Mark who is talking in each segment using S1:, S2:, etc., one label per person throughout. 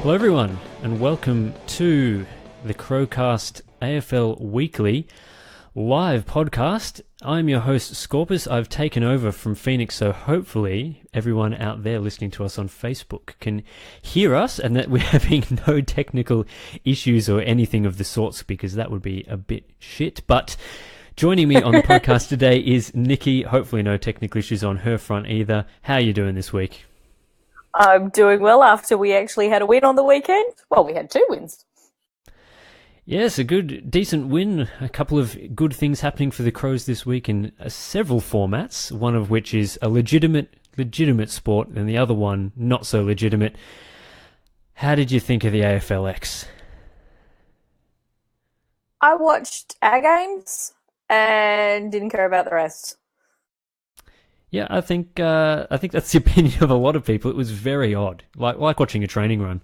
S1: Hello everyone, and welcome to the Crowcast AFL Weekly live podcast. I'm your host, Scorpus. I've taken over from Phoenix, so hopefully everyone out there listening to us on Facebook can hear us and that we're having no technical issues or anything of the sorts, because that would be a bit shit. But joining me on the podcast today is Nikki. Hopefully no technical issues on her front either. How are you doing this week?
S2: I'm doing well after we actually had a win on the weekend. Well, we had two wins.
S1: Yes, a good, decent win. A couple of good things happening for the Crows this week in several formats, one of which is a legitimate sport, and the other one not so legitimate. How did you think of the AFLX?
S2: I watched our games and didn't care about the rest.
S1: Yeah, I think that's the opinion of a lot of people. It was very odd, like watching a training run.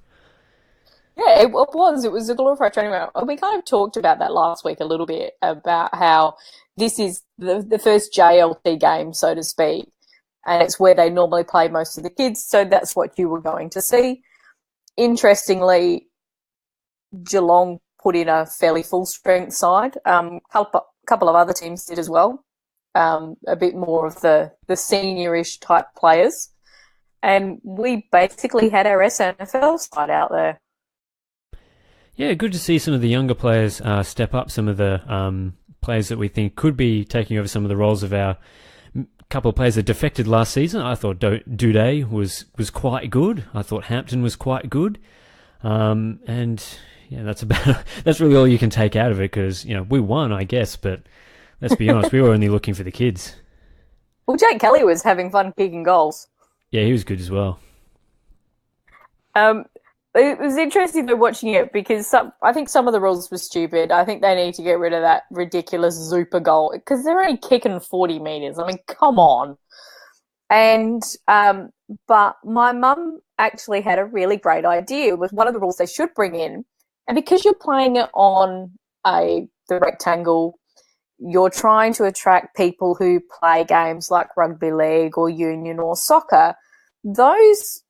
S2: Yeah, it was. It was a glorified training run. We kind of talked about that last week a little bit, about how this is the first JLT game, so to speak, and it's where they normally play most of the kids, so that's what you were going to see. Interestingly, Geelong put in a fairly full-strength side. Couple of other teams did as well. A bit more of the seniorish type players. And we basically had our SNFL side out there.
S1: Yeah, good to see some of the younger players step up, some of the players that we think could be taking over some of the roles of our couple of players that defected last season. I thought Duday was quite good. I thought Hampton was quite good. And yeah, that's really all you can take out of it, because, you know, we won, I guess, but let's be honest, we were only looking for the kids.
S2: Well, Jake Kelly was having fun kicking goals.
S1: Yeah, he was good as well.
S2: It was interesting though watching it, because I think some of the rules were stupid. I think they need to get rid of that ridiculous Zupa goal, because they're only kicking 40 metres. I mean, come on. And but my mum actually had a really great idea with one of the rules they should bring in. And because you're playing it on the rectangle, you're trying to attract people who play games like rugby league or union or soccer. Those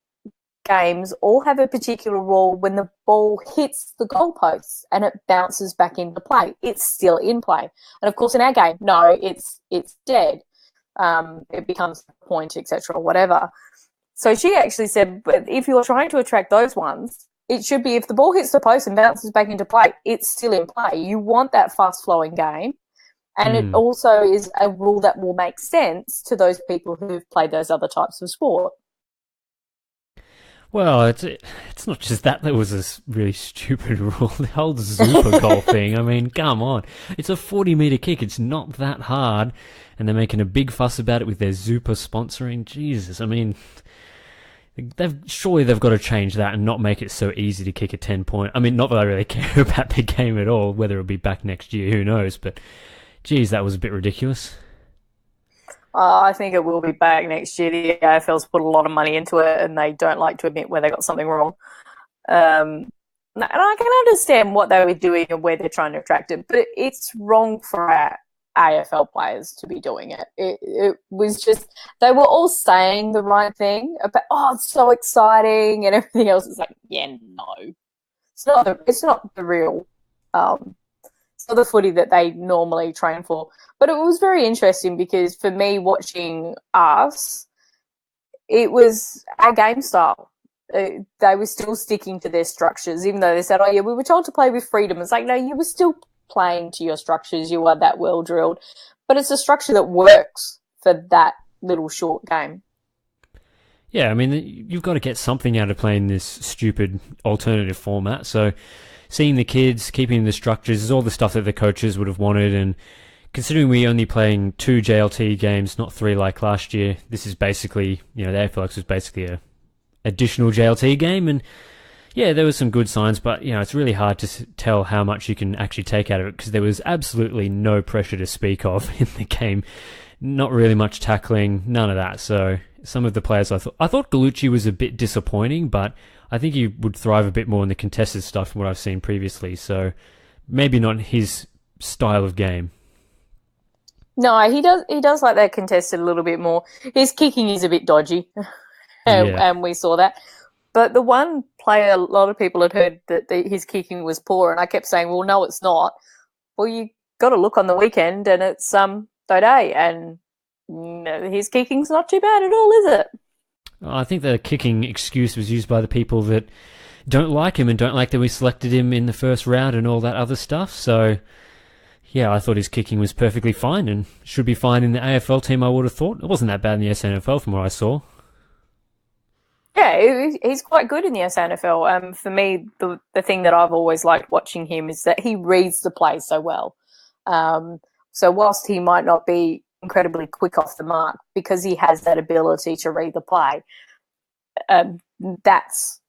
S2: games all have a particular rule. When the ball hits the goalposts and it bounces back into play, it's still in play. And of course, in our game, no, it's dead. It becomes a point, etc., or whatever. So she actually said, but if you're trying to attract those ones, it should be if the ball hits the post and bounces back into play, it's still in play. You want that fast-flowing game. And it also is a rule that will make sense to those people who've played those other types of sport.
S1: Well, it's not just that. There was this really stupid rule, the whole Zupa goal thing. I mean, come on. It's a 40-metre kick. It's not that hard. And they're making a big fuss about it with their Zupa sponsoring. Jesus, I mean, surely they've got to change that and not make it so easy to kick a 10-point. I mean, not that I really care about the game at all. Whether it'll be back next year, who knows. But, geez, that was a bit ridiculous.
S2: I think it will be back next year. The AFL's put a lot of money into it, and they don't like to admit where they got something wrong. And I can understand what they were doing and where they're trying to attract it, but it's wrong for our AFL players to be doing it. It was just, they were all saying the right thing about, oh, it's so exciting and everything else. It's like, yeah, no. It's not the real it's not the footy that they normally train for. But it was very interesting, because for me, watching us, it was our game style. They were still sticking to their structures, even though they said, oh yeah, we were told to play with freedom. It's like, no, you were still playing to your structures. You are that well drilled. But it's a structure that works for that little short game.
S1: Yeah, I mean, you've got to get something out of playing this stupid alternative format. So seeing the kids, keeping the structures is all the stuff that the coaches would have wanted. And considering we're only playing 2 JLT games, not 3 like last year, this is basically, you know, the AFLX was basically a additional JLT game. And yeah, there were some good signs, but, you know, it's really hard to tell how much you can actually take out of it, because there was absolutely no pressure to speak of in the game. Not really much tackling, none of that. So some of the players, I thought Gallucci was a bit disappointing, but I think he would thrive a bit more in the contested stuff from what I've seen previously. So maybe not his style of game.
S2: No, he does like that contested a little bit more. His kicking is a bit dodgy, and we saw that. But the one player, a lot of people had heard that his kicking was poor, and I kept saying, well, no, it's not. Well, you got to look on the weekend, and it's Dode, and his kicking's not too bad at all, is it?
S1: I think the kicking excuse was used by the people that don't like him and don't like that we selected him in the first round and all that other stuff. So, yeah, I thought his kicking was perfectly fine and should be fine in the AFL team, I would have thought. It wasn't that bad in the SNFL from what I saw.
S2: Yeah, he's quite good in the SNFL. For me, the thing that I've always liked watching him is that he reads the play so well. So whilst he might not be incredibly quick off the mark, because he has that ability to read the play, that's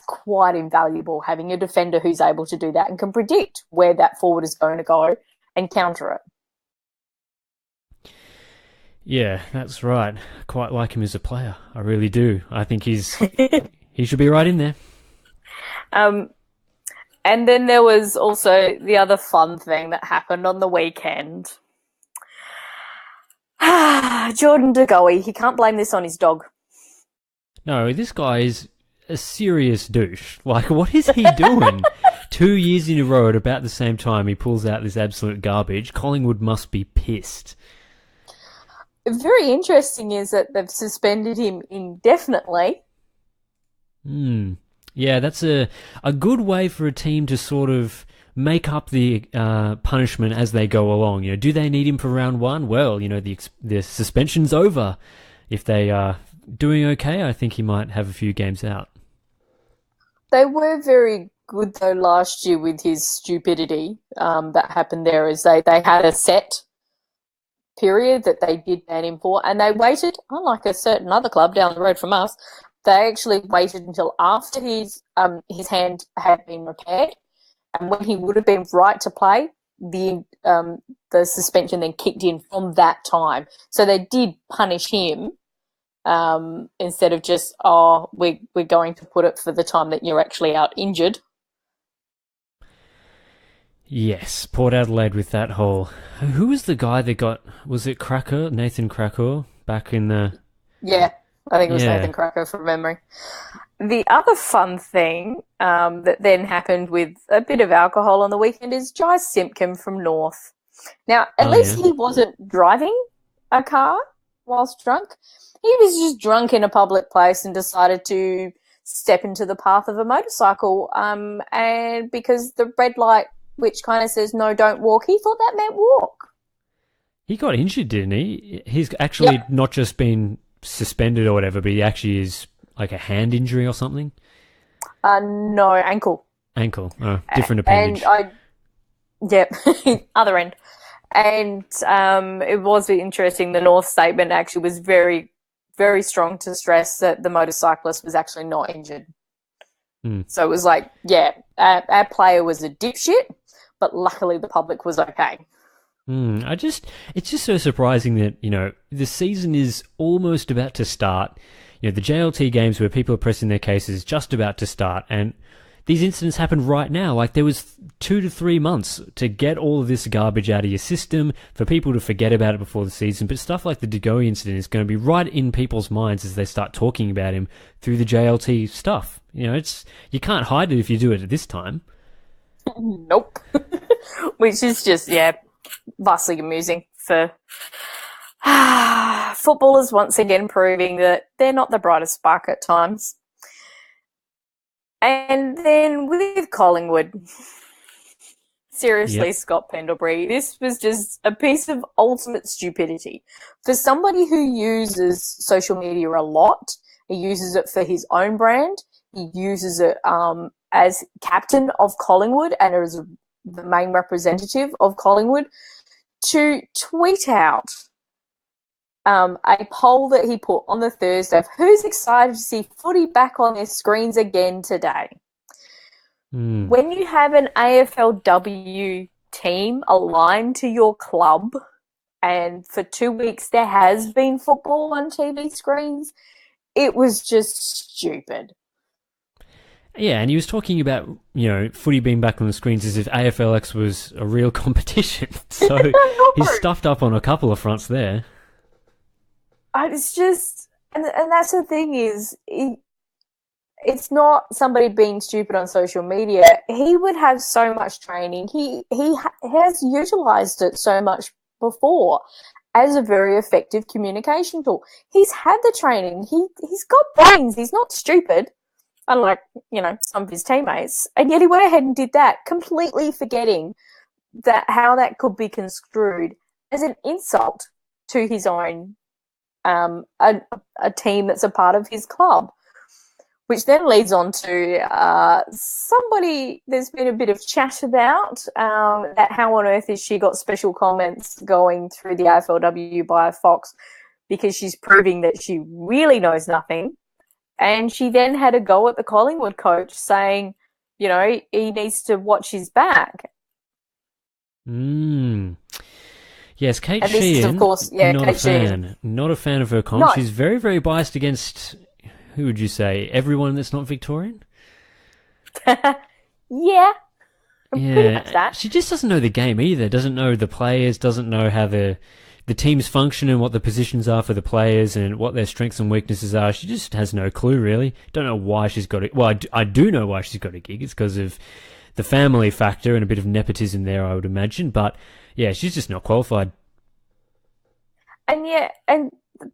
S2: quite invaluable, having a defender who's able to do that and can predict where that forward is going to go and counter it.
S1: Yeah, that's right. I quite like him as a player. I really do. I think he should be right in there.
S2: And then there was also the other fun thing that happened on the weekend. Jordan De Goey, he can't blame this on his dog.
S1: No, this guy is a serious douche. Like, what is he doing? 2 years in a row at about the same time he pulls out this absolute garbage. Collingwood must be pissed.
S2: Very interesting is that they've suspended him indefinitely.
S1: Yeah, that's a good way for a team to sort of make up the punishment as they go along. You know, do they need him for round one? Well, you know, the suspension's over. If they are doing okay, I think he might have a few games out.
S2: They were very good, though, last year with his stupidity that happened there, is they had a set period that they did ban him for, and they waited, unlike a certain other club down the road from us, they actually waited until after his hand had been repaired, and when he would have been right to play, the suspension then kicked in from that time. So they did punish him instead of just, we're going to put it for the time that you're actually out injured.
S1: Yes, Port Adelaide with that whole... Who was the guy that got... Was it Cracker? Nathan Cracker back in the...
S2: Yeah, I think it was Nathan Cracker from memory. The other fun thing that then happened with a bit of alcohol on the weekend is Jai Simpkin from North. Now, at least he wasn't driving a car whilst drunk. He was just drunk in a public place and decided to step into the path of a motorcycle. And because the red light, which kind of says, no, don't walk, he thought that meant walk.
S1: He got injured, didn't he? He's actually not just been suspended or whatever, but he actually is like a hand injury or something?
S2: No, ankle.
S1: Ankle. Oh, different appendage.
S2: Other end. And it was interesting. The North statement actually was very, very strong to stress that the motorcyclist was actually not injured. So it was like, our player was a dipshit, but luckily the public was okay.
S1: It's just so surprising that, you know, the season is almost about to start. You know, the JLT games where people are pressing their cases just about to start, and these incidents happen right now. Like, there was 2 to 3 months to get all of this garbage out of your system, for people to forget about it before the season. But stuff like the De Goey incident is going to be right in people's minds as they start talking about him through the JLT stuff. You know, you can't hide it if you do it at this time.
S2: Nope. Which is just, vastly amusing for footballers once again proving that they're not the brightest spark at times. And then with Collingwood, seriously, Scott Pendlebury, this was just a piece of ultimate stupidity. For somebody who uses social media a lot, he uses it for his own brand, he uses it as captain of Collingwood and as the main representative of Collingwood, to tweet out a poll that he put on the Thursday of who's excited to see footy back on their screens again today. When you have an AFLW team aligned to your club, and for 2 weeks there has been football on TV screens, it was just stupid.
S1: Yeah, and he was talking about, you know, footy being back on the screens as if AFLX was a real competition. So he's stuffed up on a couple of fronts there. It's
S2: just, and that's the thing is, it's not somebody being stupid on social media. He would have so much training. He has utilized it so much before as a very effective communication tool. He's had the training. He's got brains. He's not stupid, unlike, some of his teammates. And yet he went ahead and did that, completely forgetting that how that could be construed as an insult to his own a team that's a part of his club. Which then leads on to somebody there's been a bit of chat about that how on earth has she got special comments going through the AFLW by Fox, because she's proving that she really knows nothing. And she then had a go at the Collingwood coach saying, he needs to watch his back.
S1: Yes, Kate
S2: and
S1: Sheehan,
S2: this is, of course,
S1: not
S2: Kate
S1: a fan.
S2: Sheehan.
S1: Not a fan of her comments.
S2: No.
S1: She's very, very biased against... Who would you say? Everyone that's not Victorian?
S2: Yeah. Pretty much that.
S1: She just doesn't know the game either. Doesn't know the players, doesn't know how the teams function and what the positions are for the players and what their strengths and weaknesses are. She just has no clue, really. Don't know why she's got it. Well, I do know why she's got a gig. It's because of the family factor and a bit of nepotism there, I would imagine. But, yeah, she's just not qualified.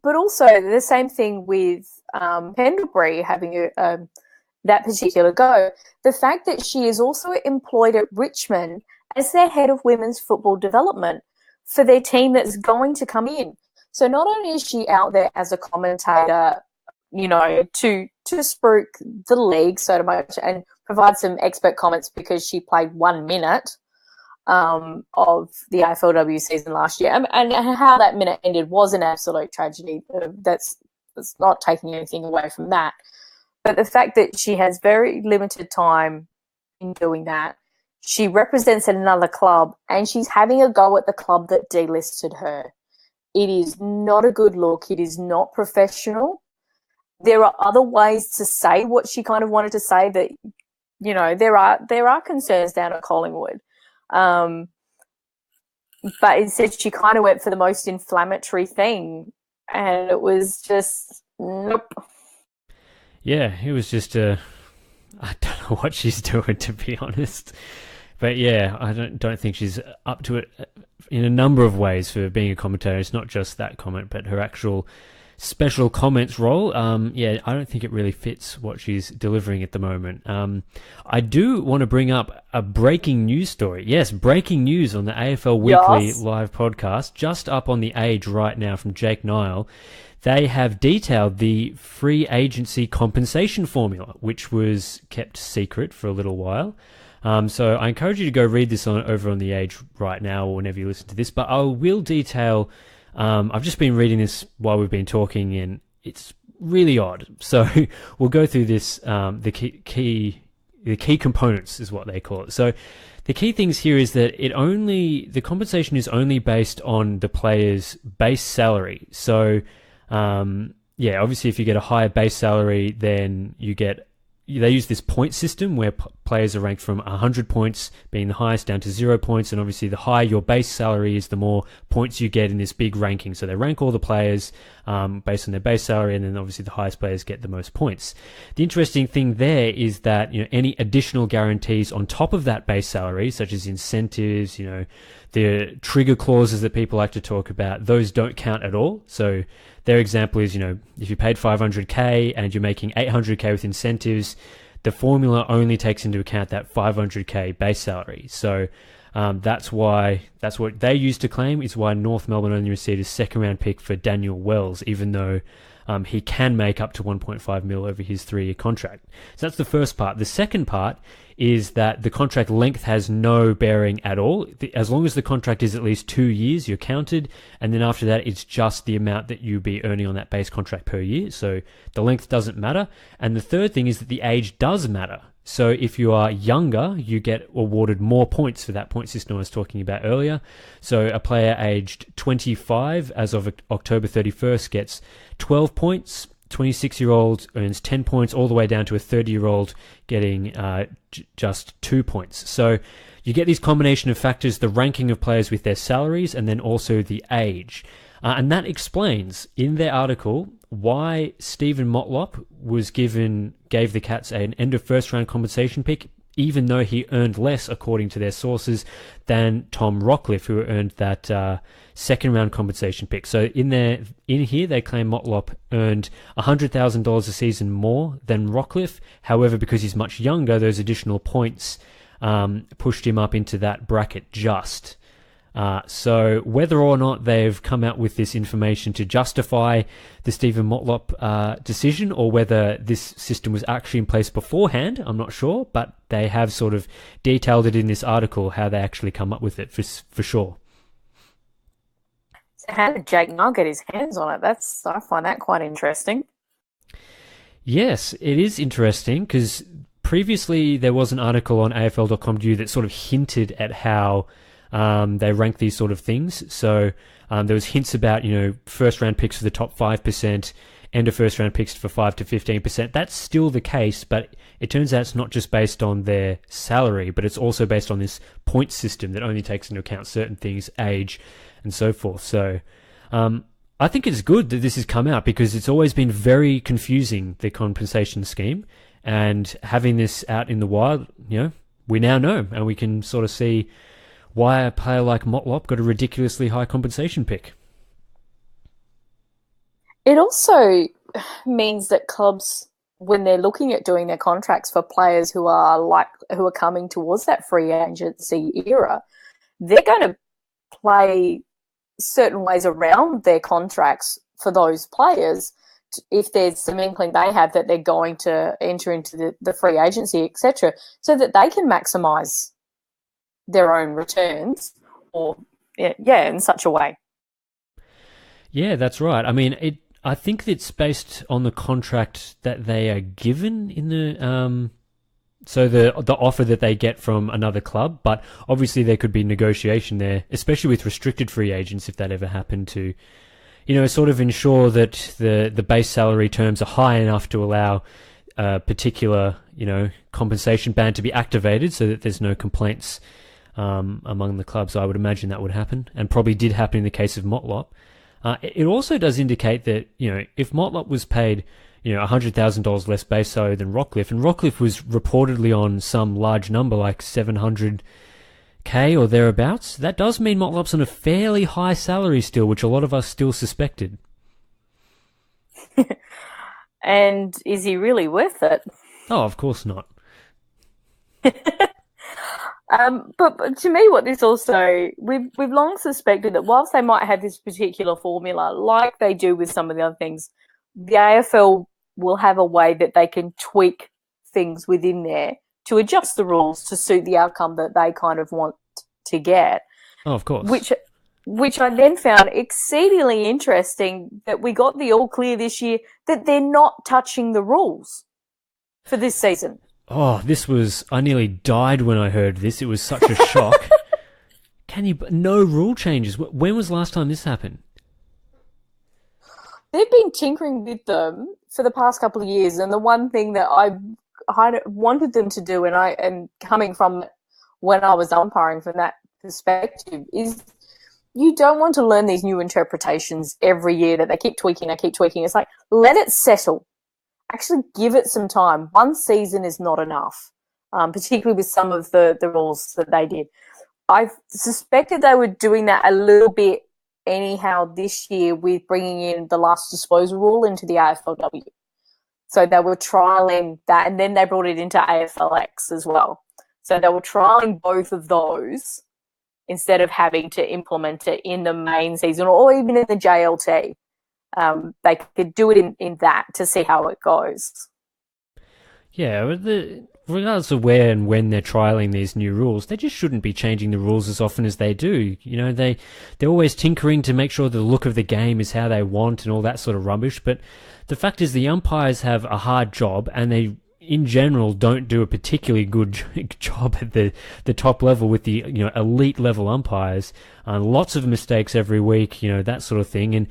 S2: But also the same thing with Pendlebury having that particular go. The fact that she is also employed at Richmond as their head of women's football development for their team that's going to come in. So not only is she out there as a commentator, to spruik the league so much and provide some expert comments because she played 1 minute of the AFLW season last year. And how that minute ended was an absolute tragedy. That's not taking anything away from that. But the fact that she has very limited time in doing that, she represents another club and she's having a go at the club that delisted her. It is not a good look. It is not professional. There are other ways to say what she kind of wanted to say that, there are concerns down at Collingwood. But instead she kind of went for the most inflammatory thing, and it was just nope.
S1: Yeah, it was just I don't know what she's doing, to be honest. But yeah, I don't think she's up to it in a number of ways for being a commentator. It's not just that comment, but her actual special comments role. I don't think it really fits what she's delivering at the moment. I do want to bring up a breaking news story. Yes, breaking news on the AFL Weekly live podcast, just up on the Age right now from Jake Nile. They have detailed the free agency compensation formula, which was kept secret for a little while. So I encourage you to go read this over on the Age right now or whenever you listen to this, but I will detail... I've just been reading this while we've been talking, and it's really odd. So we'll go through this. The key components is what they call it. So the key things here is that the compensation is only based on the player's base salary. So obviously if you get a higher base salary, then they use this point system where players are ranked from 100 points being the highest down to 0 points. And obviously the higher your base salary is, the more points you get in this big ranking. So they rank all the players based on their base salary, and then obviously the highest players get the most points. The interesting thing there is that any additional guarantees on top of that base salary, such as incentives, the trigger clauses that people like to talk about, those don't count at all. So their example is, if you paid 500k and you're making 800k with incentives, the formula only takes into account that 500k base salary. So that's what they used to claim is why North Melbourne only received a second round pick for Daniel Wells, even though he can make up to 1.5 mil over his 3-year contract. So that's the first part. The second part is that the contract length has no bearing at all. As long as the contract is at least 2 years, you're counted. And then after that, it's just the amount that you'll be earning on that base contract per year. So the length doesn't matter. And the third thing is that the age does matter. So if you are younger, you get awarded more points for that point system I was talking about earlier. So a player aged 25 as of October 31st gets 12 points. 26-year-old earns 10 points, all the way down to a 30-year-old getting just 2 points. So you get this combination of factors, the ranking of players with their salaries, and then also the age. And that explains, in their article, why Stephen Motlop gave the Cats an end of first round compensation pick, even though he earned less, according to their sources, than Tom Rockliff, who earned that second round compensation pick. So in here, they claim Motlop earned $100,000 a season more than Rockliff. However, because he's much younger, those additional points pushed him up into that bracket just. So whether or not they've come out with this information to justify the Stephen Motlop decision, or whether this system was actually in place beforehand, I'm not sure, but they have sort of detailed it in this article, how they actually come up with it for sure.
S2: So how did Jake Null get his hands on it? I find that quite interesting.
S1: Yes, it is interesting, because previously there was an article on AFL.com.au that sort of hinted at how they rank these sort of things. So there was hints about, first round picks for the top 5%, end of first round picks for 5 to 15%. That's still the case, but it turns out it's not just based on their salary, but it's also based on this point system that only takes into account certain things, age, and so forth. So I think it's good that this has come out, because it's always been very confusing, the compensation scheme, and having this out in the wild, we now know, and we can sort of see why a player like Motlop got a ridiculously high compensation pick.
S2: It also means that clubs, when they're looking at doing their contracts for players who are coming towards that free agency era, they're going to play certain ways around their contracts for those players. If there's some inkling they have that they're going to enter into the free agency, etc., so that they can maximise their own returns, or in such a way.
S1: Yeah, that's right. I mean, I think it's based on the contract that they are given in the so the offer that they get from another club, but obviously there could be negotiation there, especially with restricted free agents, if that ever happened, to sort of ensure that the base salary terms are high enough to allow a particular compensation band to be activated, so that there's no complaints among the clubs. I would imagine that would happen, and probably did happen in the case of Motlop. It also does indicate that, if Motlop was paid, $100,000 less base salary than Rockliff, and Rockliff was reportedly on some large number like 700K or thereabouts, that does mean Motlop's on a fairly high salary still, which a lot of us still suspected.
S2: And is he really worth it?
S1: Oh, of course not.
S2: But to me, what this also, we've long suspected that whilst they might have this particular formula, like they do with some of the other things, the AFL will have a way that they can tweak things within there to adjust the rules to suit the outcome that they kind of want to get.
S1: Oh, of course.
S2: Which I then found exceedingly interesting, that we got the all clear this year that they're not touching the rules for this season.
S1: Oh, I nearly died when I heard this. It was such a shock. No rule changes. When was the last time this happened?
S2: They've been tinkering with them for the past couple of years, and the one thing that I wanted them to do, and coming from when I was umpiring from that perspective, is you don't want to learn these new interpretations every year that they keep tweaking. It's like, let it settle. Actually give it some time. One season is not enough, particularly with some of the rules that they did. I suspected they were doing that a little bit anyhow this year with bringing in the last disposal rule into the AFLW. So they were trialling that, and then they brought it into AFLX as well. So they were trialling both of those instead of having to implement it in the main season or even in the JLT. They could do it in that to see how it goes.
S1: Yeah, regardless of where and when they're trialling these new rules, they just shouldn't be changing the rules as often as they do. They're always tinkering to make sure the look of the game is how they want and all that sort of rubbish. But the fact is, the umpires have a hard job, and they, in general, don't do a particularly good job at the top level with the elite level umpires. Lots of mistakes every week, that sort of thing. And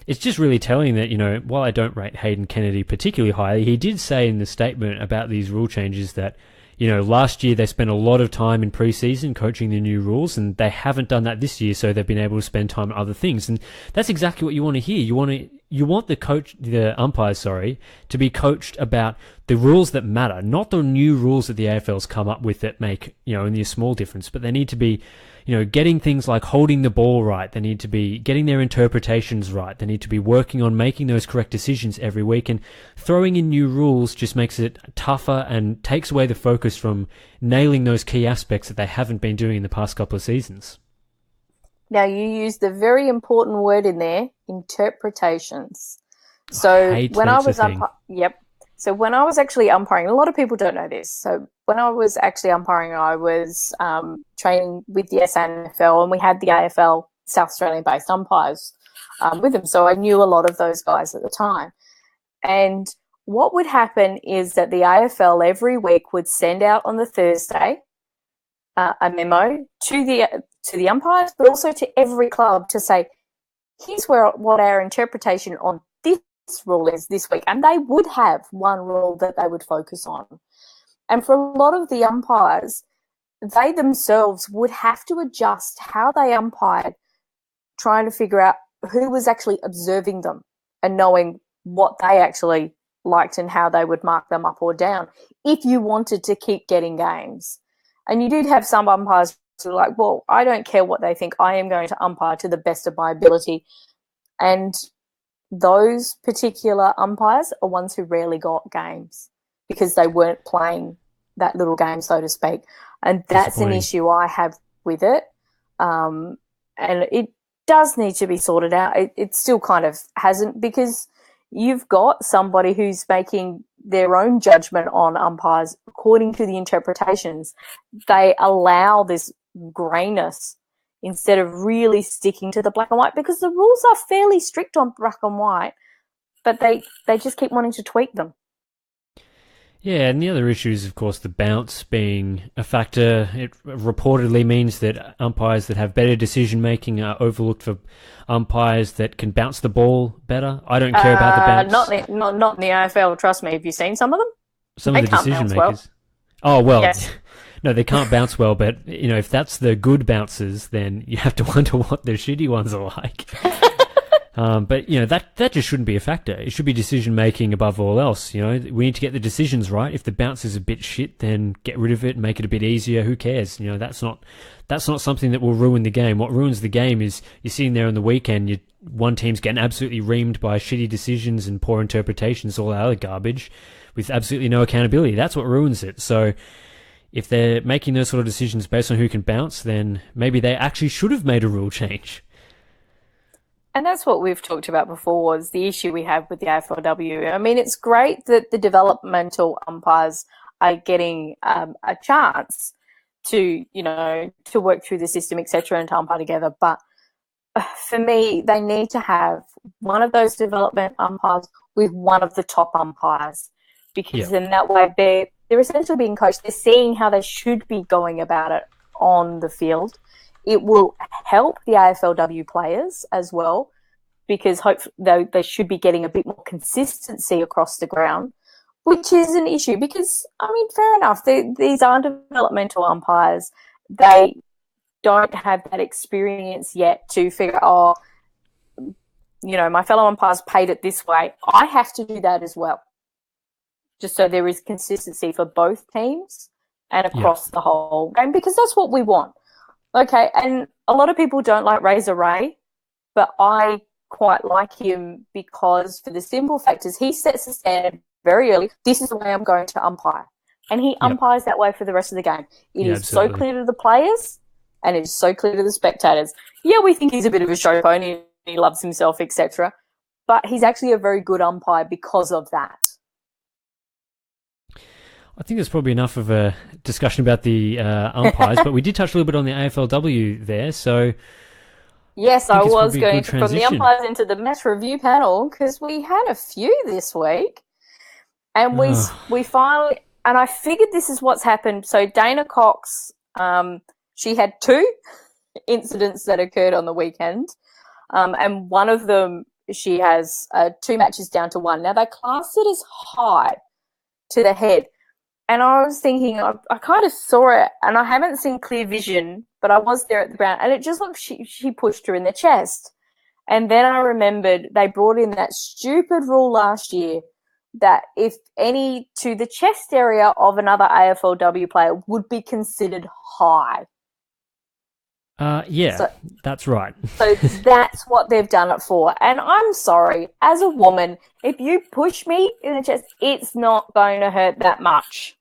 S1: it's just really telling that, while I don't rate Hayden Kennedy particularly highly, he did say in the statement about these rule changes that, last year they spent a lot of time in pre-season coaching the new rules, and they haven't done that this year, so they've been able to spend time on other things. And that's exactly what you want to hear. You you want the umpires, to be coached about the rules that matter, not the new rules that the AFL's come up with that make, only a small difference, but they need to be, getting things like holding the ball right. They need to be getting their interpretations right. They need to be working on making those correct decisions every week, and throwing in new rules just makes it tougher and takes away the focus from nailing those key aspects that they haven't been doing in the past couple of seasons.
S2: Now, you used the very important word in there, interpretations. So when I was So when I was actually umpiring, a lot of people don't know this. So when I was actually umpiring, I was training with the SANFL, and we had the AFL South Australian-based umpires with them. So I knew a lot of those guys at the time. And what would happen is that the AFL every week would send out on the Thursday a memo to the umpires, but also to every club to say, here's what our interpretation on this rule is this week. And they would have one rule that they would focus on. And for a lot of the umpires, they themselves would have to adjust how they umpired, trying to figure out who was actually observing them and knowing what they actually liked and how they would mark them up or down if you wanted to keep getting games. And you did have some umpires who were like, well, I don't care what they think. I am going to umpire to the best of my ability. And those particular umpires are ones who rarely got games because they weren't playing that little game, so to speak. And that's an issue I have with it. And it does need to be sorted out. It still kind of hasn't, because you've got somebody who's making their own judgment on umpires according to the interpretations. They allow this greyness instead of really sticking to the black and white, because the rules are fairly strict on black and white, but they just keep wanting to tweak them.
S1: Yeah, and the other issue is, of course, the bounce being a factor. It reportedly means that umpires that have better decision-making are overlooked for umpires that can bounce the ball better. I don't care about the bounce.
S2: Not in the AFL, trust me. Have you seen some of them?
S1: Some of the decision-makers. Well. Oh, well, yes. No, they can't bounce well, but, if that's the good bounces, then you have to wonder what the shitty ones are like. But that just shouldn't be a factor. It should be decision making above all else. We need to get the decisions right. If the bounce is a bit shit, then get rid of it and make it a bit easier. Who cares? That's not something that will ruin the game. What ruins the game is you're sitting there on the weekend. One team's getting absolutely reamed by shitty decisions and poor interpretations, all that other garbage, with absolutely no accountability. That's what ruins it. So if they're making those sort of decisions based on who can bounce, then maybe they actually should have made a rule change.
S2: And that's what we've talked about before, is the issue we have with the AFLW. I mean, it's great that the developmental umpires are getting a chance to work through the system, etc., and to umpire together. But for me, they need to have one of those development umpires with one of the top umpires, because in that way they're essentially being coached. They're seeing how they should be going about it on the field. It will help the AFLW players as well, because hopefully they should be getting a bit more consistency across the ground, which is an issue because, I mean, fair enough, these are developmental umpires. They don't have that experience yet to figure, my fellow umpires paid it this way. I have to do that as well, just so there is consistency for both teams and across the whole game, because that's what we want. Okay, and a lot of people don't like Razor Ray, but I quite like him because, for the simple fact is, he sets the standard very early. This is the way I'm going to umpire. And he umpires that way for the rest of the game. It is absolutely so clear to the players, and it is so clear to the spectators. Yeah, we think he's a bit of a show pony, he loves himself, etc. But he's actually a very good umpire because of that.
S1: I think there's probably enough of a discussion about the umpires, but we did touch a little bit on the AFLW there, so...
S2: Yes, I was going from the umpires into the match review panel, because we had a few this week, and we finally... And I figured this is what's happened. So Dana Cox, she had 2 incidents that occurred on the weekend, and one of them, she has 2 matches down to 1. Now, they classed it as high to the head. And I was thinking, I kind of saw it, and I haven't seen clear vision, but I was there at the ground, and it just looked she pushed her in the chest. And then I remembered they brought in that stupid rule last year that if any to the chest area of another AFLW player would be considered high.
S1: Yeah, that's right.
S2: So that's what they've done it for. And I'm sorry, as a woman, if you push me in the chest, it's not going to hurt that much.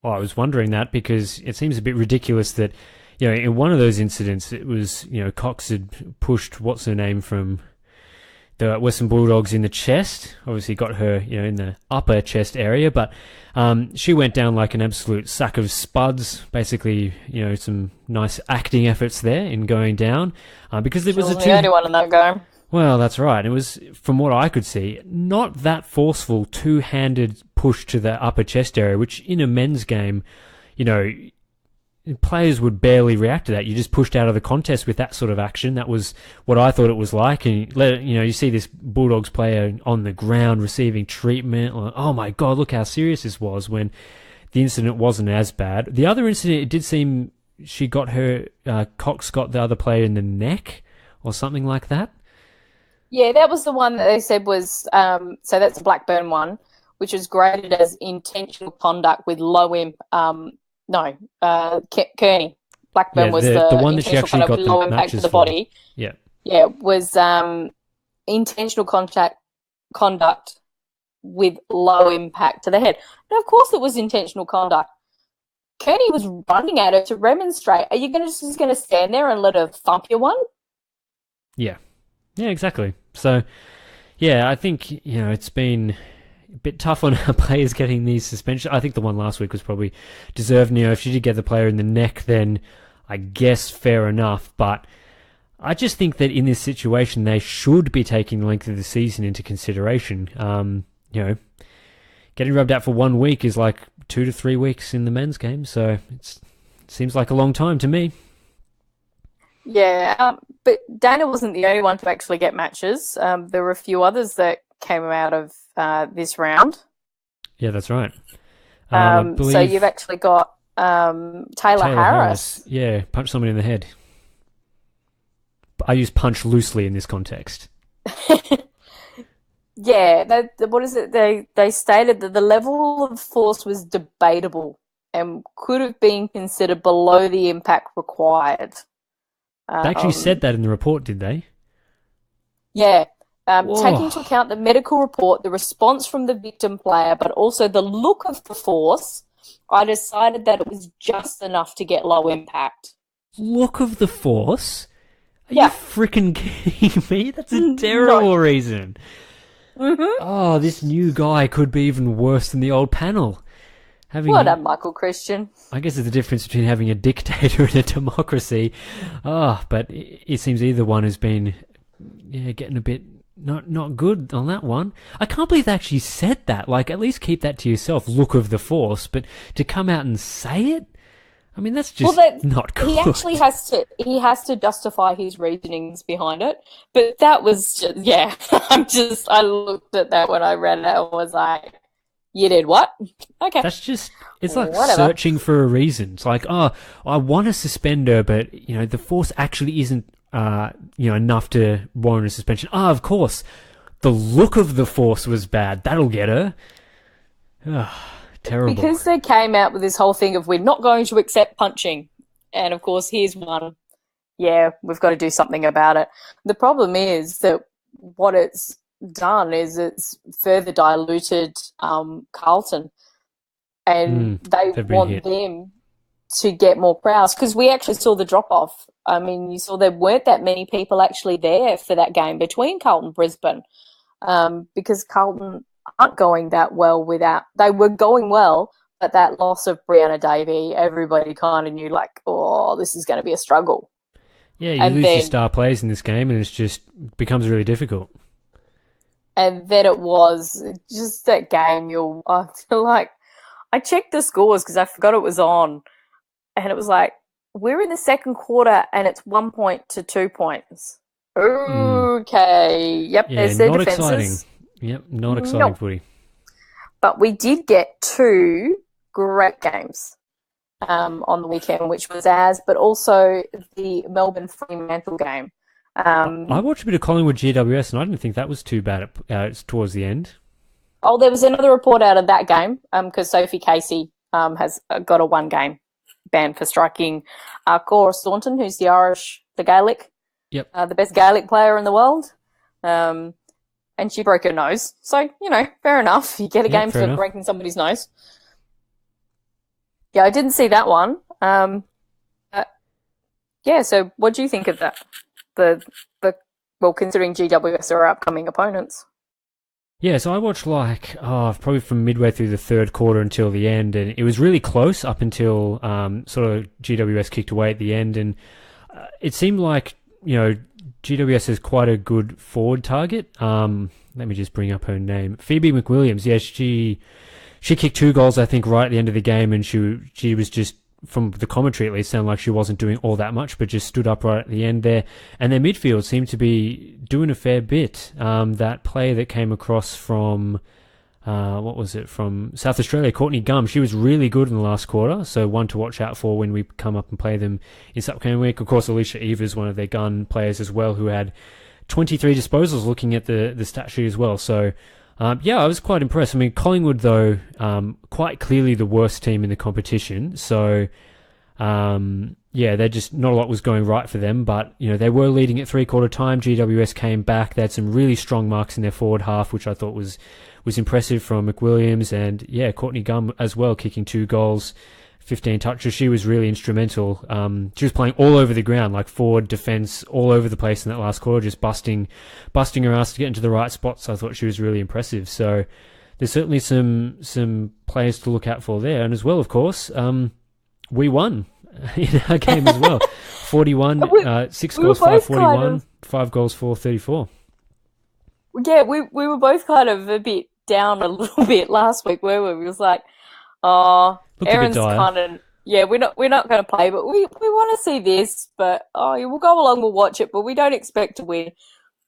S1: Well, I was wondering that because it seems a bit ridiculous that, in one of those incidents, it was, Cox had pushed what's her name from the Western Bulldogs in the chest. Obviously got her, in the upper chest area, but she went down like an absolute sack of spuds. Basically, some nice acting efforts there in going down because it was
S2: the only one in that game.
S1: Well, that's right. It was, from what I could see, not that forceful two-handed push to the upper chest area, which in a men's game, players would barely react to that. You just pushed out of the contest with that sort of action. That was what I thought it was like. And, you see this Bulldogs player on the ground receiving treatment. Like, oh my God, look how serious this was, when the incident wasn't as bad. The other incident, it did seem she got her, Cox got the other player in the neck or something like that.
S2: Yeah, that was the one that they said was, so that's a Blackburn one, which was graded as intentional conduct with low Kearney. Blackburn was the
S1: one that she actually got
S2: low
S1: the
S2: impact to the
S1: for.
S2: body.
S1: Yeah.
S2: Yeah, was intentional conduct with low impact to the head. Now, of course it was intentional conduct. Kearney was running at her to remonstrate. Are you just going to stand there and let her thump you one?
S1: Yeah. Yeah, exactly. So, yeah, I think, it's been a bit tough on our players getting these suspensions. I think the one last week was probably deserved. If she did get the player in the neck, then I guess fair enough. But I just think that in this situation, they should be taking the length of the season into consideration. Getting rubbed out for 1 week is like 2 to 3 weeks in the men's game. So it seems like a long time to me.
S2: Yeah, but Dana wasn't the only one to actually get matches. There were a few others that came out of this round.
S1: Yeah, that's right.
S2: So you've actually got Taylor Harris.
S1: Yeah, punch somebody in the head. I use punch loosely in this context.
S2: Yeah, what is it? They stated that the level of force was debatable and could have been considered below the impact required.
S1: They actually said that in the report, did they?
S2: Yeah. Taking into account the medical report, the response from the victim player, but also the look of the force, I decided that it was just enough to get low impact.
S1: Look of the force? Are you freaking kidding me? That's a terrible reason.
S2: Mm-hmm.
S1: Oh, this new guy could be even worse than the old panel.
S2: Well done, Michael Christian.
S1: I guess there's a difference between having a dictator and a democracy. But it seems either one has been getting a bit not good on that one. I can't believe they actually said that. Like, at least keep that to yourself, look of the force. But to come out and say it? I mean, that's just not good.
S2: He actually has to justify his reasonings behind it. But that was just, I looked at that when I read it and was like, you did what? Okay.
S1: It's like searching for a reason. It's like, I want to suspend her, but, the force actually isn't, enough to warrant a suspension. Of course, the look of the force was bad. That'll get her. Terrible.
S2: Because they came out with this whole thing of we're not going to accept punching. And, of course, here's one. Yeah, we've got to do something about it. The problem is that what it's done is it's further diluted Carlton, and they want them to get more crowds, because we actually saw the drop off. I mean, you saw there weren't that many people actually there for that game between Carlton and Brisbane, because Carlton aren't going that well without. They were going well, but that loss of Brianna Davey, everybody kind of knew, like, this is going to be a struggle.
S1: Yeah, you lose your star players in this game, and it just becomes really difficult.
S2: And then it was just that game. I checked the scores because I forgot it was on, and it was like, we're in the second quarter and it's 1 point to 2 points. Okay. Yep.
S1: Yeah,
S2: there's their
S1: not
S2: defenses.
S1: Exciting. Yep. Not exciting footy.
S2: But we did get 2 great games on the weekend, which was but also the Melbourne Fremantle game.
S1: I watched a bit of Collingwood GWS, and I didn't think that was too bad towards the end.
S2: Oh, there was another report out of that game because Sophie Casey has got a 1-game ban for striking Cora Staunton, who's the Gaelic,
S1: Yep.
S2: the best Gaelic player in the world. And she broke her nose. So, fair enough. You get a game for breaking somebody's nose. Yeah, I didn't see that one. So what do you think of that? Considering GWS are our upcoming opponents.
S1: Yeah, so I watched probably from midway through the third quarter until the end, and it was really close up until sort of GWS kicked away at the end, and it seemed like, GWS is quite a good forward target. Let me just bring up her name. Phoebe McWilliams. Yeah, she kicked 2 goals, I think, right at the end of the game, and she was just, from the commentary at least, sounded like she wasn't doing all that much, but just stood up right at the end there. And their midfield seemed to be doing a fair bit. That player that came across from, from South Australia, Courtney Gumm, she was really good in the last quarter, so one to watch out for when we come up and play them in this upcoming week. Of course, Alicia Evers, one of their gun players as well, who had 23 disposals looking at the stat sheet as well. So, I was quite impressed. I mean, Collingwood, though, quite clearly the worst team in the competition. So, they're just, not a lot was going right for them. But, they were leading at 3/4 time. GWS came back. They had some really strong marks in their forward half, which I thought was impressive from McWilliams. And, Courtney Gumm as well, kicking 2 goals, 15 touches. She was really instrumental. She was playing all over the ground, like forward, defence, all over the place in that last quarter, just busting her ass to get into the right spots. I thought she was really impressive. So there's certainly some players to look out for there. And as well, of course, we won in our game as well. 41, 6 goals, 541, 5 goals, 434.
S2: Yeah, we were both kind of a bit down a little bit last week, were we? We was like, Erin's kind of, we're not going to play, but we want to see this. But we'll go along, we'll watch it, but we don't expect to win,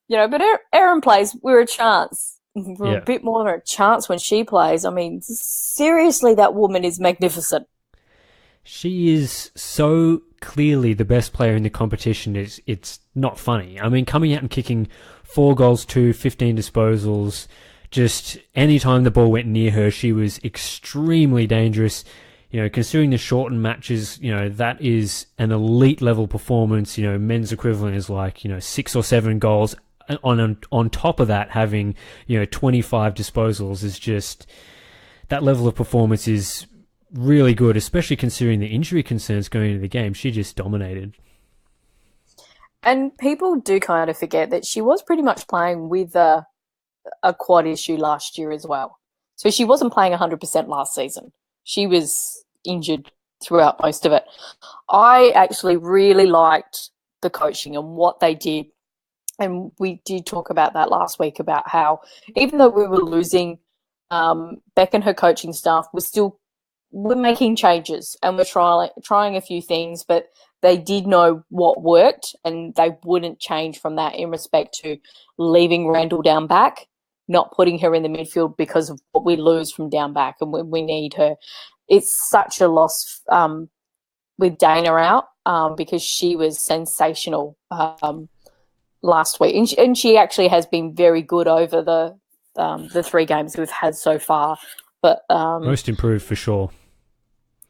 S2: But Erin plays, we're a chance. We're a bit more than a chance when she plays. I mean, seriously, that woman is magnificent.
S1: She is so clearly the best player in the competition. It's not funny. I mean, coming out and kicking 4 goals, 15 disposals. Just any time the ball went near her, she was extremely dangerous. Considering the shortened matches, that is an elite level performance. Men's equivalent is like, 6 or 7 goals. On top of that, having, 25 disposals is just, that level of performance is really good, especially considering the injury concerns going into the game. She just dominated.
S2: And people do kind of forget that she was pretty much playing with a quad issue last year as well. So she wasn't playing 100% last season. She was injured throughout most of it. I actually really liked the coaching and what they did. And we did talk about that last week, about how even though we were losing, Beck and her coaching staff we're making changes and we're trying a few things, but they did know what worked and they wouldn't change from that in respect to leaving Randall down back, not putting her in the midfield because of what we lose from down back and we need her. It's such a loss with Dana out because she was sensational last week. And she actually has been very good over the 3 games we've had so far. But
S1: most improved for sure.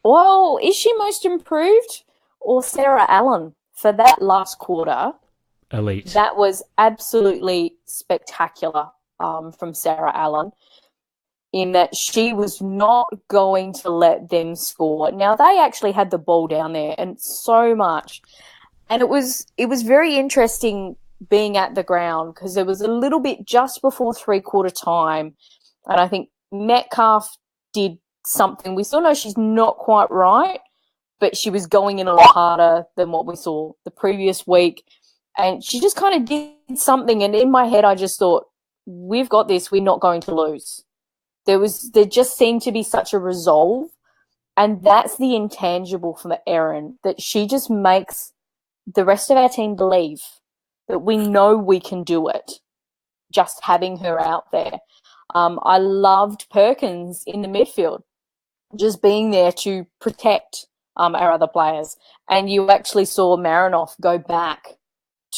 S2: Well, is she most improved or Sarah Allen for that last quarter?
S1: Elite.
S2: That was absolutely spectacular from Sarah Allen, in that she was not going to let them score. Now, they actually had the ball down there and so much. And it was very interesting being at the ground because there was a little bit just before 3/4 time. And I think Metcalf did something. We still know she's not quite right, but she was going in a lot harder than what we saw the previous week. And she just kind of did something. And in my head, I just thought, we've got this. We're not going to lose. There just seemed to be such a resolve. And that's the intangible from Erin, that she just makes the rest of our team believe that we know we can do it, just having her out there. I loved Perkins in the midfield, just being there to protect our other players. And you actually saw Marinoff go back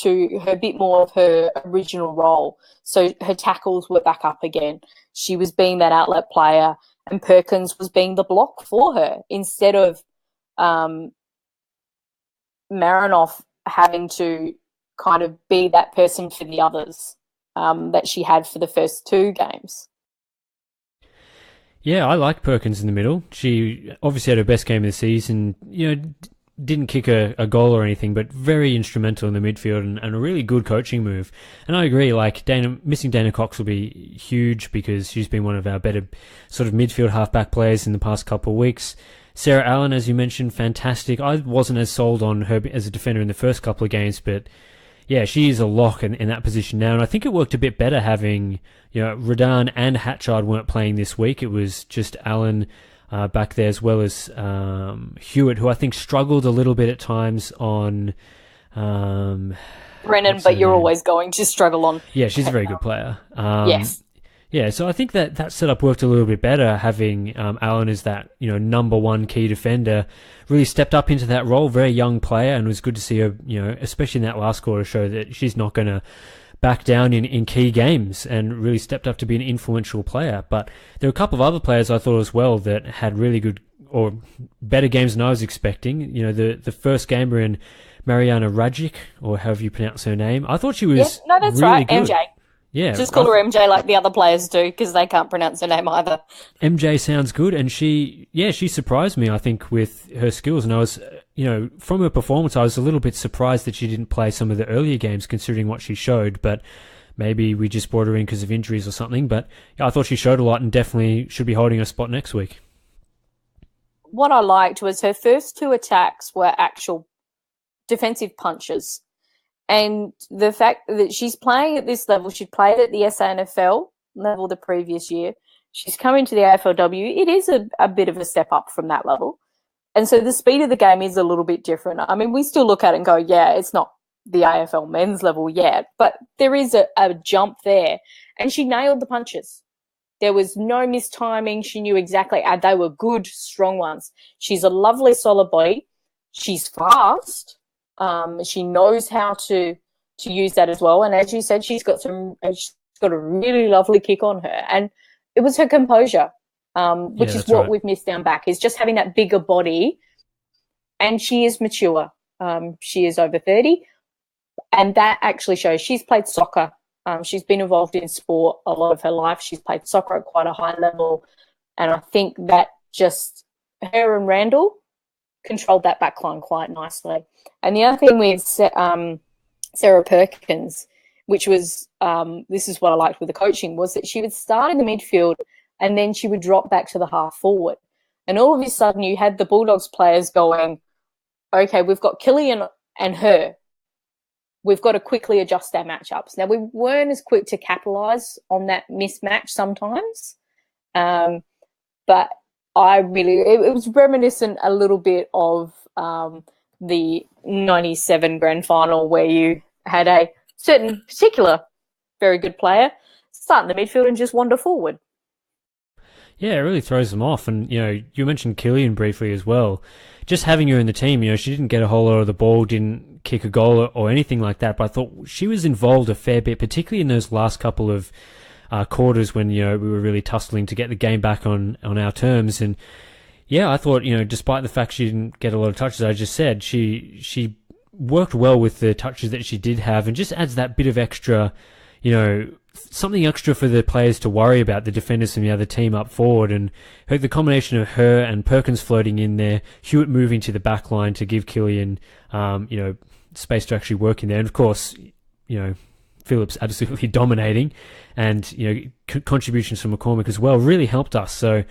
S2: to her bit more of her original role. So her tackles were back up again. She was being that outlet player, and Perkins was being the block for her instead of Marinoff having to kind of be that person for the others that she had for the first 2 games.
S1: Yeah, I like Perkins in the middle. She obviously had her best game of the season. Didn't kick a goal or anything, but very instrumental in the midfield and a really good coaching move. And I agree, like missing Dana Cox will be huge because she's been one of our better sort of midfield halfback players in the past couple of weeks. Sarah Allen, as you mentioned, fantastic. I wasn't as sold on her as a defender in the first couple of games, but yeah, she is a lock in that position now. And I think it worked a bit better having, Radan and Hatchard weren't playing this week. It was just Allen back there, as well as Hewitt, who I think struggled a little bit at times on
S2: Brennan, but you're always going to struggle on.
S1: Yeah, she's a very good player.
S2: Yes.
S1: Yeah, so I think that setup worked a little bit better, having Allen as that number one key defender. Really stepped up into that role, very young player, and it was good to see her, especially in that last quarter, show that she's not going to back down in key games, and really stepped up to be an influential player. But there were a couple of other players I thought as well that had really good or better games than I was expecting. The first gamer in Mariana Rajic, or however you pronounce her name, I thought she was
S2: that's
S1: really
S2: right,
S1: good.
S2: MJ.
S1: Yeah,
S2: just call her MJ like the other players do, because they can't pronounce her name either.
S1: MJ sounds good, and she surprised me, I think, with her skills. And I was, from her performance, I was a little bit surprised that she didn't play some of the earlier games, considering what she showed. But maybe we just brought her in because of injuries or something. But yeah, I thought she showed a lot and definitely should be holding a spot next week.
S2: What I liked was her first 2 attacks were actual defensive punches. And the fact that she's playing at this level, she played at the SANFL level the previous year. She's come into the AFLW. It is a bit of a step up from that level. And so the speed of the game is a little bit different. I mean, we still look at it and go, yeah, it's not the AFL men's level yet, but there is a jump there. And she nailed the punches. There was no mistiming. She knew exactly, and they were good, strong ones. She's a lovely, solid body. She's fast. She knows how to use that as well. And as you said, she's got a really lovely kick on her. And it was her composure, which is what we've missed down back, is just having that bigger body. And she is mature. She is over 30. And that actually shows. She's played soccer. She's been involved in sport a lot of her life. She's played soccer at quite a high level. And I think that just her and Randall controlled that backline quite nicely. And the other thing with Sarah Perkins, which was, this is what I liked with the coaching, was that she would start in the midfield and then she would drop back to the half forward. And all of a sudden you had the Bulldogs players going, okay, we've got Killian and her. We've got to quickly adjust our matchups. Now, we weren't as quick to capitalise on that mismatch sometimes, but it was reminiscent a little bit of the 97 grand final, where you had a certain particular very good player start in the midfield and just wander forward.
S1: Yeah, it really throws them off. And, you mentioned Killian briefly as well. Just having her in the team, she didn't get a whole lot of the ball, didn't kick a goal or anything like that, but I thought she was involved a fair bit, particularly in those last couple of quarters when, we were really tussling to get the game back on our terms. And yeah, I thought, despite the fact she didn't get a lot of touches, I just said, she worked well with the touches that she did have, and just adds that bit of extra, something extra for the players to worry about, the defenders from the other team up forward. And the combination of her and Perkins floating in there, Hewitt moving to the back line to give Killian, space to actually work in there. And of course, Phillips absolutely dominating, and, contributions from McCormick as well really helped us. So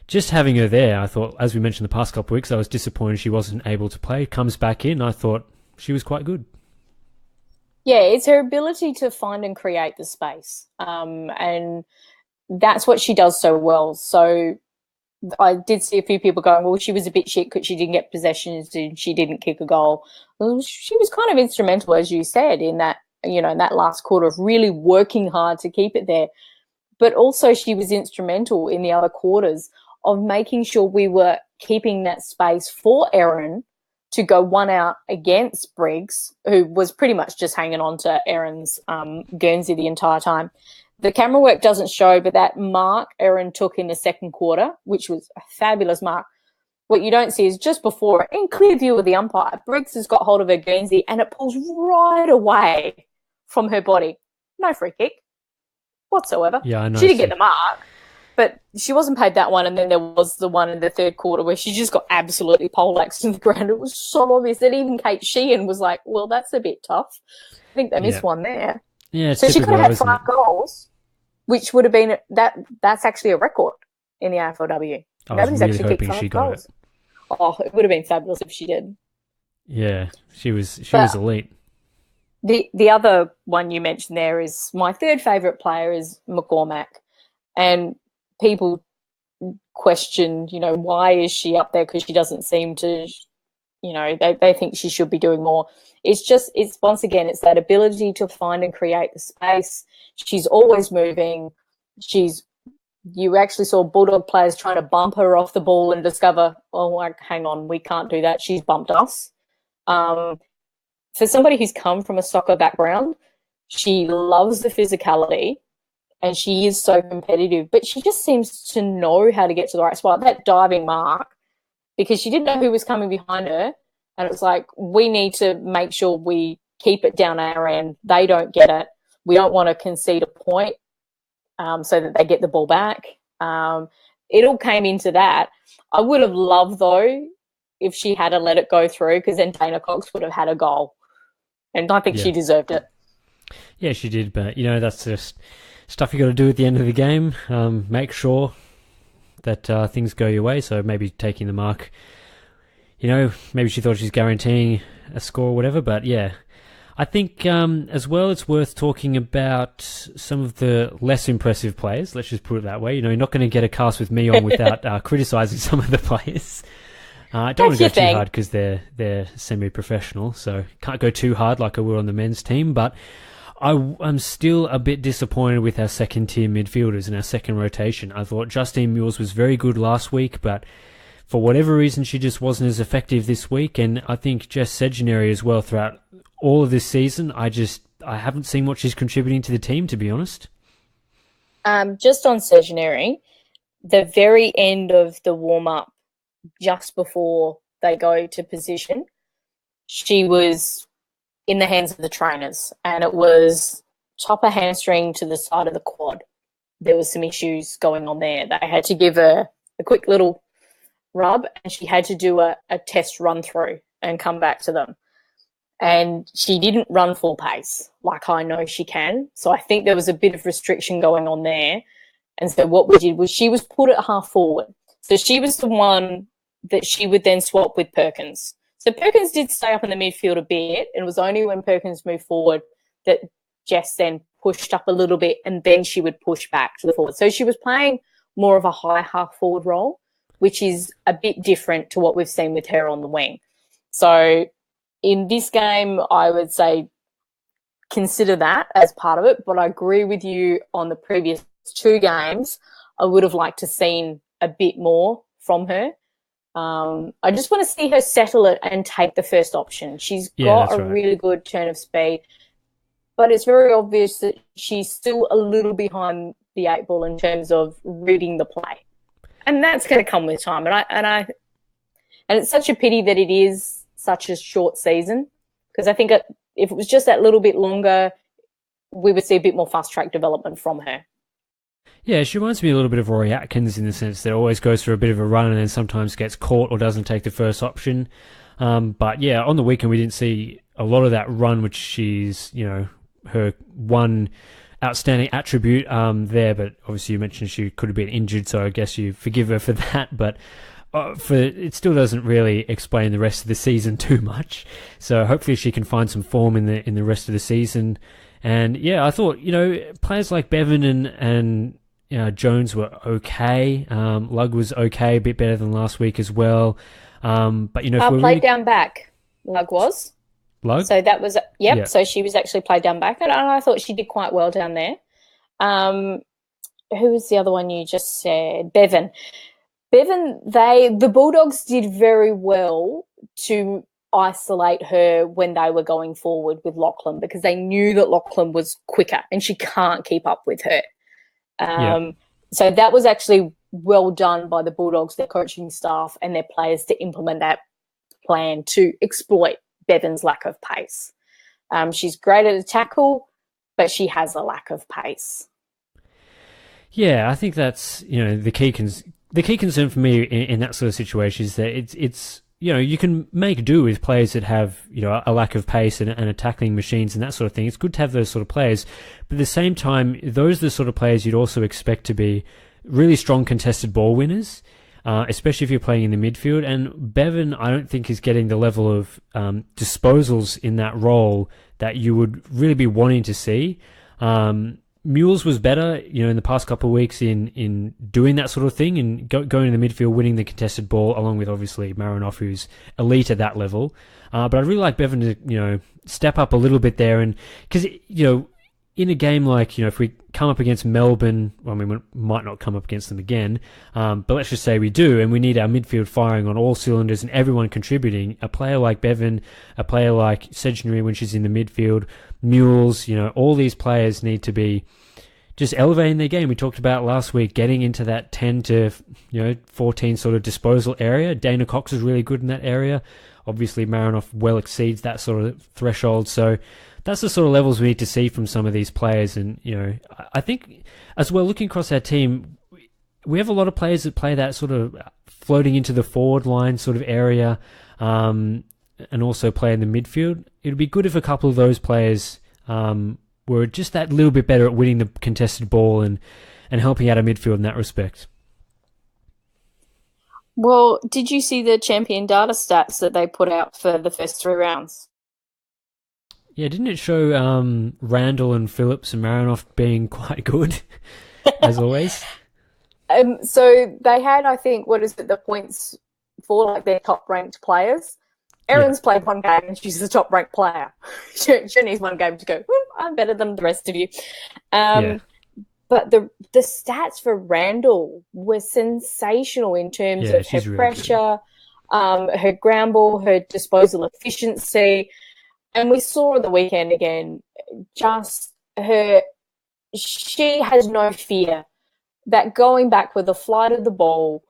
S1: just having her there, I thought, as we mentioned the past couple of weeks, I was disappointed she wasn't able to play. Comes back in, I thought she was quite good.
S2: Yeah, it's her ability to find and create the space. And that's what she does so well. So I did see a few people going, well, she was a bit shit because she didn't get possessions and she didn't kick a goal. Well, she was kind of instrumental, as you said, in that, in that last quarter of really working hard to keep it there. But also she was instrumental in the other quarters of making sure we were keeping that space for Erin to go one out against Briggs, who was pretty much just hanging on to Erin's Guernsey the entire time. The camera work doesn't show, but that mark Erin took in the second quarter, which was a fabulous mark, what you don't see is just before it, in clear view of the umpire, Briggs has got hold of her Guernsey and it pulls right away from her body. No free kick whatsoever.
S1: Yeah, I know.
S2: She didn't get the mark, but she wasn't paid that one. And then there was the one in the third quarter where she just got absolutely poleaxed in the ground. It was so obvious that even Kate Sheehan was like, well, that's a bit tough. I think they missed one there.
S1: Yeah,
S2: so she could have had 5 goals, which would have been that's actually a record in the AFLW.
S1: Nobody's really actually hoping she got goals. It.
S2: Oh, it would have been fabulous if she did.
S1: Yeah, she was elite.
S2: The other one you mentioned there is my third favourite player is McCormack. And people question, why is she up there? Because she doesn't seem to, they think she should be doing more. It's once again, it's that ability to find and create the space. She's always moving. You actually saw Bulldog players trying to bump her off the ball and discover, hang on, we can't do that. She's bumped us. For somebody who's come from a soccer background, she loves the physicality and she is so competitive, but she just seems to know how to get to the right spot. That diving mark, because she didn't know who was coming behind her, and it was like, we need to make sure we keep it down our end. They don't get it. We don't want to concede a point. So that they get the ball back. It all came into that. I would have loved, though, if she had let it go through, because then Dana Cox would have had a goal. And I think she deserved it.
S1: Yeah, she did. But, that's just stuff you got to do at the end of the game. Make sure that things go your way. So maybe taking the mark, maybe she thought she's guaranteeing a score or whatever. But, yeah. I think as well it's worth talking about some of the less impressive players. Let's just put it that way. You're not going to get a cast with me on without criticising some of the players. I don't want to go too hard because they're semi-professional, so can't go too hard like I will on the men's team. But I'm still a bit disappointed with our second-tier midfielders and our second rotation. I thought Justine Mules was very good last week, but for whatever reason she just wasn't as effective this week. And I think Jess Segenary as well throughout all of this season, I haven't seen what she's contributing to the team, to be honest.
S2: Just on Segenary, the very end of the warm-up, just before they go to position, she was in the hands of the trainers, and it was top of hamstring to the side of the quad. There was some issues going on there. They had to give her a quick little rub, and she had to do a test run-through and come back to them. And she didn't run full pace like I know she can. So I think there was a bit of restriction going on there. And so what we did was she was put at half forward. So she was the one that she would then swap with Perkins. So Perkins did stay up in the midfield a bit, and it was only when Perkins moved forward that Jess then pushed up a little bit, and then she would push back to the forward. So she was playing more of a high half forward role, which is a bit different to what we've seen with her on the wing. So in this game, I would say consider that as part of it, but I agree with you on the previous 2 games. I would have liked to seen a bit more from her. I just want to see her settle it and take the first option. She's got a really good turn of speed, but it's very obvious that she's still a little behind the 8 ball in terms of reading the play. And that's going to come with time. And it's such a pity that it is such a short season, because I think if it was just that little bit longer, we would see a bit more fast-track development from her.
S1: Yeah, she reminds me a little bit of Rory Atkins in the sense that always goes for a bit of a run and then sometimes gets caught or doesn't take the first option. But yeah, on the weekend we didn't see a lot of that run, which she's, her one outstanding attribute there. But obviously you mentioned she could have been injured, so I guess you forgive her for that. But it still doesn't really explain the rest of the season too much. So hopefully she can find some form in the rest of the season. And yeah, I thought, players like Bevan and Jones were okay. Lug was okay, a bit better than last week as well. But if we're
S2: played down back, Lug was.
S1: Lug?
S2: So that was, yep. So she was actually played down back, and I thought she did quite well down there. Who was the other one you just said? Bevan, the Bulldogs did very well to isolate her when they were going forward with Lachlan, because they knew that Lachlan was quicker and she can't keep up with her. So that was actually well done by the Bulldogs, their coaching staff and their players, to implement that plan to exploit Bevan's lack of pace. She's great at a tackle, but she has a lack of pace.
S1: Yeah, I think that's, the key concern for me in that sort of situation is that it's you can make do with players that have, a lack of pace and a tackling machines and that sort of thing. It's good to have those sort of players. But at the same time, those are the sort of players you'd also expect to be really strong contested ball winners, especially if you're playing in the midfield. And Bevan, I don't think, is getting the level of disposals in that role that you would really be wanting to see. Mules was better, in the past couple of weeks in doing that sort of thing and going in the midfield, winning the contested ball, along with obviously Marinoff, who's elite at that level. But I'd really like Bevan to, step up a little bit there, and because in a game like, if we come up against Melbourne, well, I mean, we might not come up against them again, but let's just say we do, and we need our midfield firing on all cylinders and everyone contributing. A player like Bevan, a player like Sedgenary when she's in the midfield, Mules, all these players need to be just elevating their game. We talked about last week getting into that 10 to 14 sort of disposal area. Dana Cox is really good in that area. Obviously, Marinoff well exceeds that sort of threshold. So that's the sort of levels we need to see from some of these players. And, I think as well, looking across our team, we have a lot of players that play that sort of floating into the forward line sort of area, and also play in the midfield. It would be good if a couple of those players were just that little bit better at winning the contested ball and helping out a midfield in that respect.
S2: Well, did you see the champion data stats that they put out for the first 3 rounds?
S1: Yeah, didn't it show Randall and Phillips and Marinoff being quite good, as always?
S2: So they had, I think, the points for like their top-ranked players. Erin's played 1 game and she's the top-ranked player. She needs 1 game to go, I'm better than the rest of you. But the stats for Randall were sensational in terms of her pressure, her ground ball, her disposal efficiency. And we saw on the weekend again, she has no fear that going back with the flight of the ball,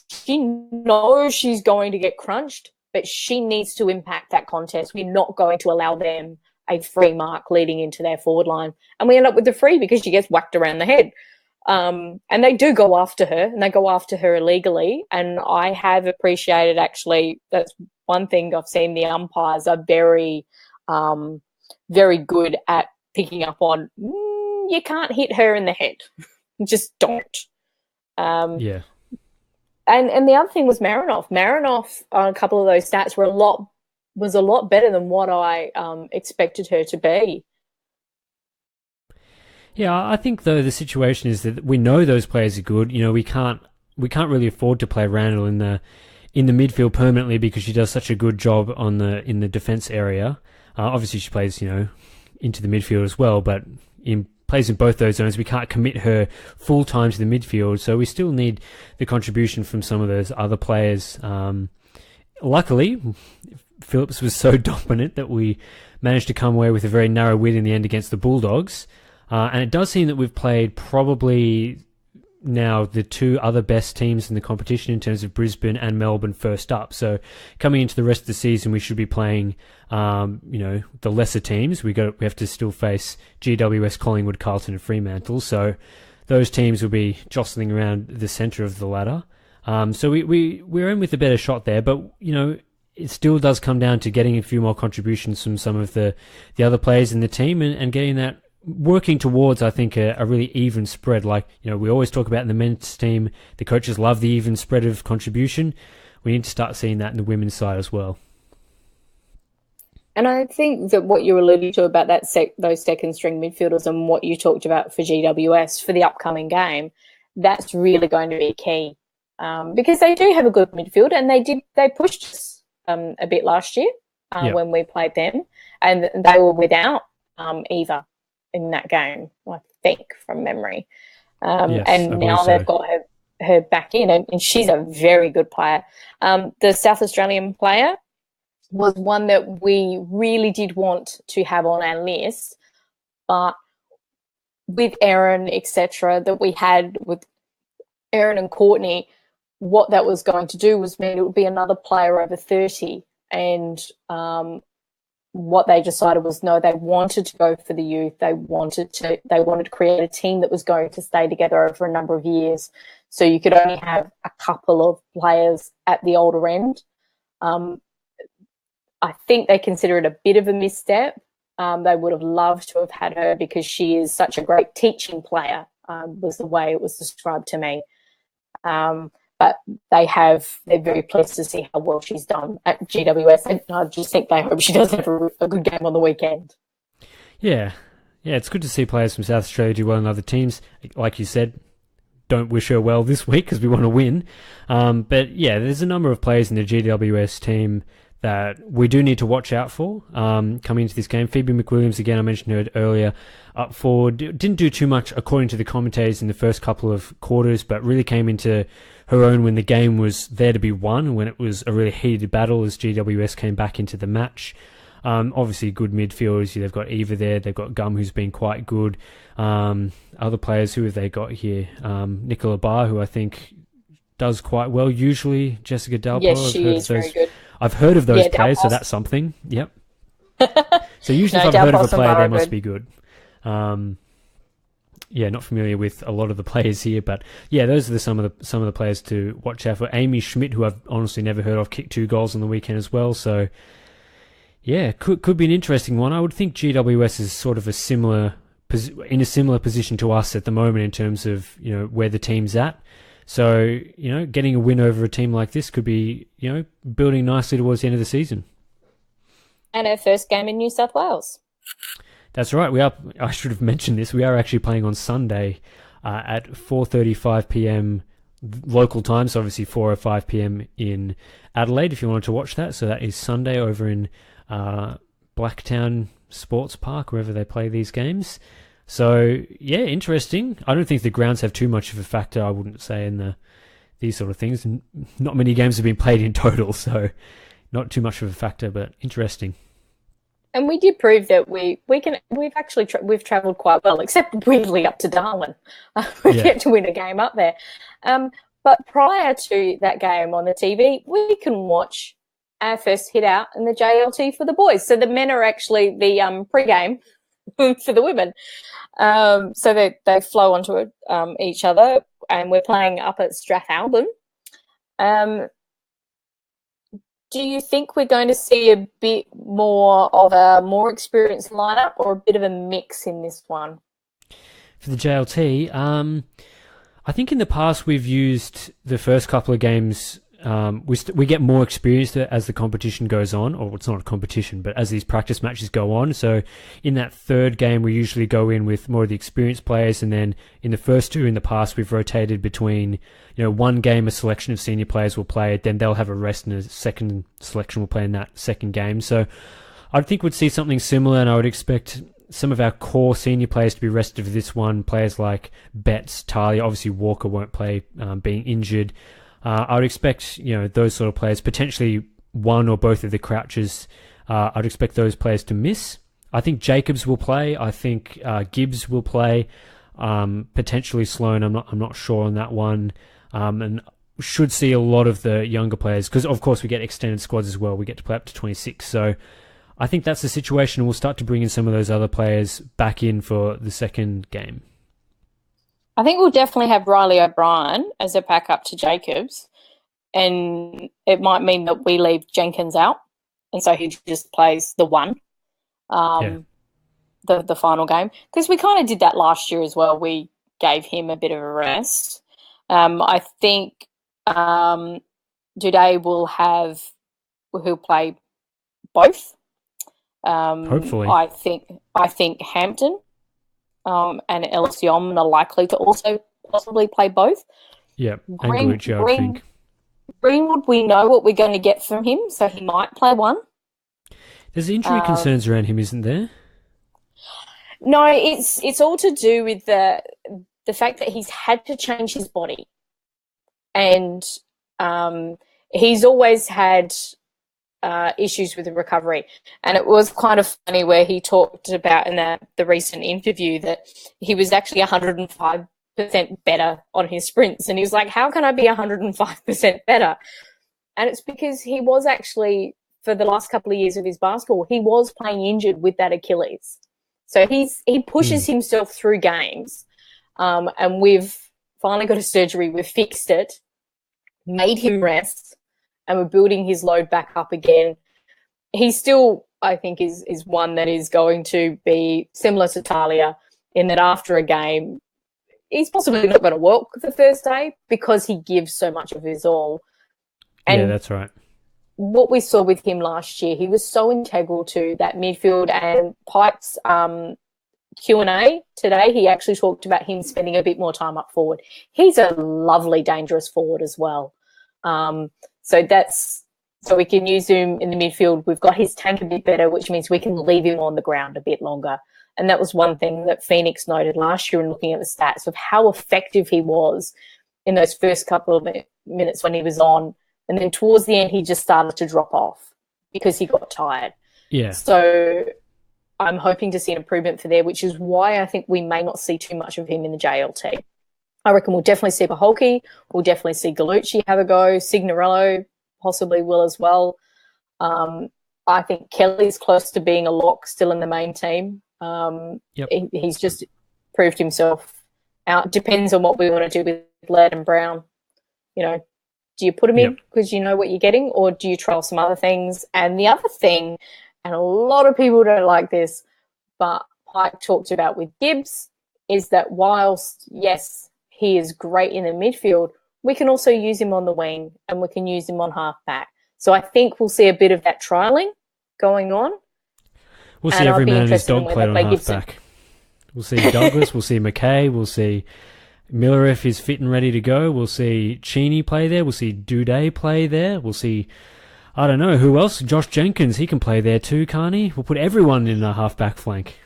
S2: she knows she's going to get crunched, but she needs to impact that contest. We're not going to allow them a free mark leading into their forward line. And we end up with the free because she gets whacked around the head. And they do go after her, and they go after her illegally. And I have appreciated, actually, that's one thing I've seen, the umpires are very, very good at picking up on, you can't hit her in the head. Just don't. And the other thing was Marinoff. Marinoff, on a couple of those stats, was a lot better than what I expected her to be.
S1: Yeah, I think though the situation is that we know those players are good. We can't really afford to play Randall in the midfield permanently because she does such a good job in the defense area. Obviously, she plays into the midfield as well, but plays in both those zones. We can't commit her full time to the midfield, so we still need the contribution from some of those other players. Luckily, Phillips was so dominant that we managed to come away with a very narrow win in the end against the Bulldogs. And it does seem that we've played probably now the 2 other best teams in the competition in terms of Brisbane and Melbourne first up. So coming into the rest of the season, we should be playing, the lesser teams. We have to still face GWS, Collingwood, Carlton and Fremantle. So those teams will be jostling around the centre of the ladder. So we're in with a better shot there, but, it still does come down to getting a few more contributions from some of the other players in the team and getting that, working towards, I think, a really even spread. Like, we always talk about in the men's team, the coaches love the even spread of contribution. We need to start seeing that in the women's side as well.
S2: And I think that what you're alluding to about those second string midfielders and what you talked about for GWS for the upcoming game, that's really going to be key, because they do have a good midfield, and they pushed us a bit last year when we played them, and they were without Eva in that game, I think, from memory.
S1: Yes,
S2: and now they've got her back in, and she's a very good player. The South Australian player, was one that we really did want to have on our list, but with Erin, etc., that we had with Erin and Courtney, what that was going to do was mean it would be another player over 30. And what they decided was no, they wanted to go for the youth. They wanted to create a team that was going to stay together over a number of years. So you could only have a couple of players at the older end. I think they consider it a bit of a misstep. They would have loved to have had her because she is such a great teaching player, was the way it was described to me. But they're very pleased to see how well she's done at GWS. And I just think they hope she does have a good game on the weekend.
S1: Yeah, it's good to see players from South Australia do well in other teams. Like you said, don't wish her well this week because we want to win. But yeah, there's a number of players in the GWS team that we do need to watch out for coming into this game. Phoebe McWilliams, again, I mentioned her earlier, up forward. Didn't do too much, according to the commentators, in the first couple of quarters, but really came into her own when the game was there to be won, when it was a really heated battle as GWS came back into the match. Obviously, good midfielders. They've got Eva there. They've got Gum, who's been quite good. Other players, who have they got here? Nicola Barr, who I think does quite well usually. Jessica Dalpo.
S2: Yes, she is very good.
S1: I've heard of those players, so that's something. Yep. So usually if I've heard of a player, they must be good. Not familiar with a lot of the players here, but yeah, those are some of the players to watch out for. Amy Schmidt, who I've honestly never heard of, kicked 2 goals on the weekend as well. So yeah, could be an interesting one. I would think GWS is sort of in a similar position to us at the moment in terms of where the team's at. So, getting a win over a team like this could be, building nicely towards the end of the season.
S2: And our first game in New South Wales.
S1: That's right. I should have mentioned this. We are actually playing on Sunday at 4:35 p.m. local time. So obviously 4:05 p.m. in Adelaide if you wanted to watch that. So that is Sunday over in Blacktown Sports Park, wherever they play these games. So, yeah, interesting. I don't think the grounds have too much of a factor, I wouldn't say, in these sort of things. Not many games have been played in total, so not too much of a factor, but interesting.
S2: And we did prove that we've travelled quite well, except weirdly up to Darwin. We get to win a game up there. But prior to that game on the TV, we can watch our first hit out in the JLT for the boys. So the men are actually the pre-game for the women. So they flow onto each other, and we're playing up at Strathalbyn. Do you think we're going to see a bit more of a more experienced lineup or a bit of a mix in this one?
S1: For the JLT, I think in the past we've used the first couple of games. We get more experience as the competition goes on, or it's not a competition, but as these practice matches go on. So in that third game, we usually go in with more of the experienced players, and then in the first 2 in the past, we've rotated between, one game a selection of senior players will play it, then they'll have a rest, and a second selection will play in that second game. So I think we'd see something similar, and I would expect some of our core senior players to be rested for this one. Players like Betts, Talia, obviously Walker won't play, being injured. I would expect, those sort of players, potentially one or both of the Crouchers, I'd expect those players to miss. I think Jacobs will play. I think Gibbs will play. Potentially Sloan. I'm not sure on that one. And should see a lot of the younger players, because of course we get extended squads as well. We get to play up to 26. So I think that's the situation. We'll start to bring in some of those other players back in for the second game.
S2: I think we'll definitely have Riley O'Brien as a backup to Jacobs, and it might mean that we leave Jenkins out, and so he just plays the one, the final game, because we kind of did that last year as well. We gave him a bit of a rest. I think Duday he'll play both.
S1: Hopefully,
S2: I think Hampton. And Ellis Yeoman are likely to also possibly play both.
S1: Yeah, and Galuccio, I think.
S2: Greenwood, we know what we're going to get from him, so he might play one.
S1: There's injury concerns around him, isn't there?
S2: No, it's all to do with the fact that he's had to change his body, and he's always had issues with the recovery. And it was kind of funny where he talked about in the recent interview that he was actually 105% better on his sprints. And he was like, how can I be 105% better? And it's because he was actually, for the last couple of years of his basketball, he was playing injured with that Achilles. So he pushes himself through games. And we've finally got a surgery. We've fixed it, made him rest, and we're building his load back up again. He still, I think, is one that is going to be similar to Talia in that after a game, he's possibly not going to walk the first day because he gives so much of his all. And
S1: yeah, that's right.
S2: What we saw with him last year, he was so integral to that midfield. And Pike's Q&A today, he actually talked about him spending a bit more time up forward. He's a lovely, dangerous forward as well. So we can use him in the midfield. We've got his tank a bit better, which means we can leave him on the ground a bit longer. And that was one thing that Phoenix noted last year in looking at the stats of how effective he was in those first couple of minutes when he was on. And then towards the end, he just started to drop off because he got tired.
S1: Yeah.
S2: So I'm hoping to see an improvement for there, which is why I think we may not see too much of him in the JLT. I reckon we'll definitely see Paholke. We'll definitely see Gallucci have a go. Signorello possibly will as well. I think Kelly's close to being a lock still in the main team. He's just proved himself out. Depends on what we want to do with Laird and Brown. You know, do you put him in because you know what you're getting, or do you trial some other things? And the other thing, and a lot of people don't like this, but Pike talked about with Gibbs, is that whilst, yes, he is great in the midfield, we can also use him on the wing and we can use him on half-back. So I think we'll see a bit of that trialling going on.
S1: We'll see every man and his dog played on half-back. We'll see Douglas, we'll see McKay, we'll see Miller if he's fit and ready to go. We'll see Cheney play there. We'll see Duday play there. We'll see, I don't know, who else? Josh Jenkins, he can play there too, can't he? We'll put everyone in a half-back flank.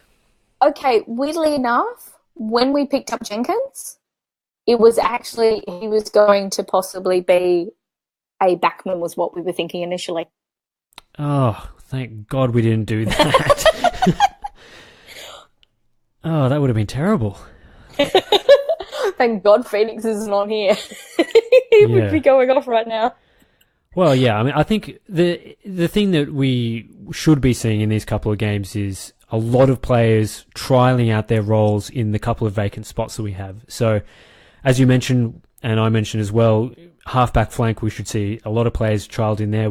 S2: Okay, weirdly enough, when we picked up Jenkins, it was actually, he was going to possibly be a backman was what we were thinking initially.
S1: Oh, thank God we didn't do that. Oh, that would have been terrible.
S2: Thank God Phoenix isn't on here. He would be going off right now.
S1: Well, yeah, I mean, I think the thing that we should be seeing in these couple of games is a lot of players trialing out their roles in the couple of vacant spots that we have. So, as you mentioned, and I mentioned as well, halfback flank, we should see a lot of players trialed in there.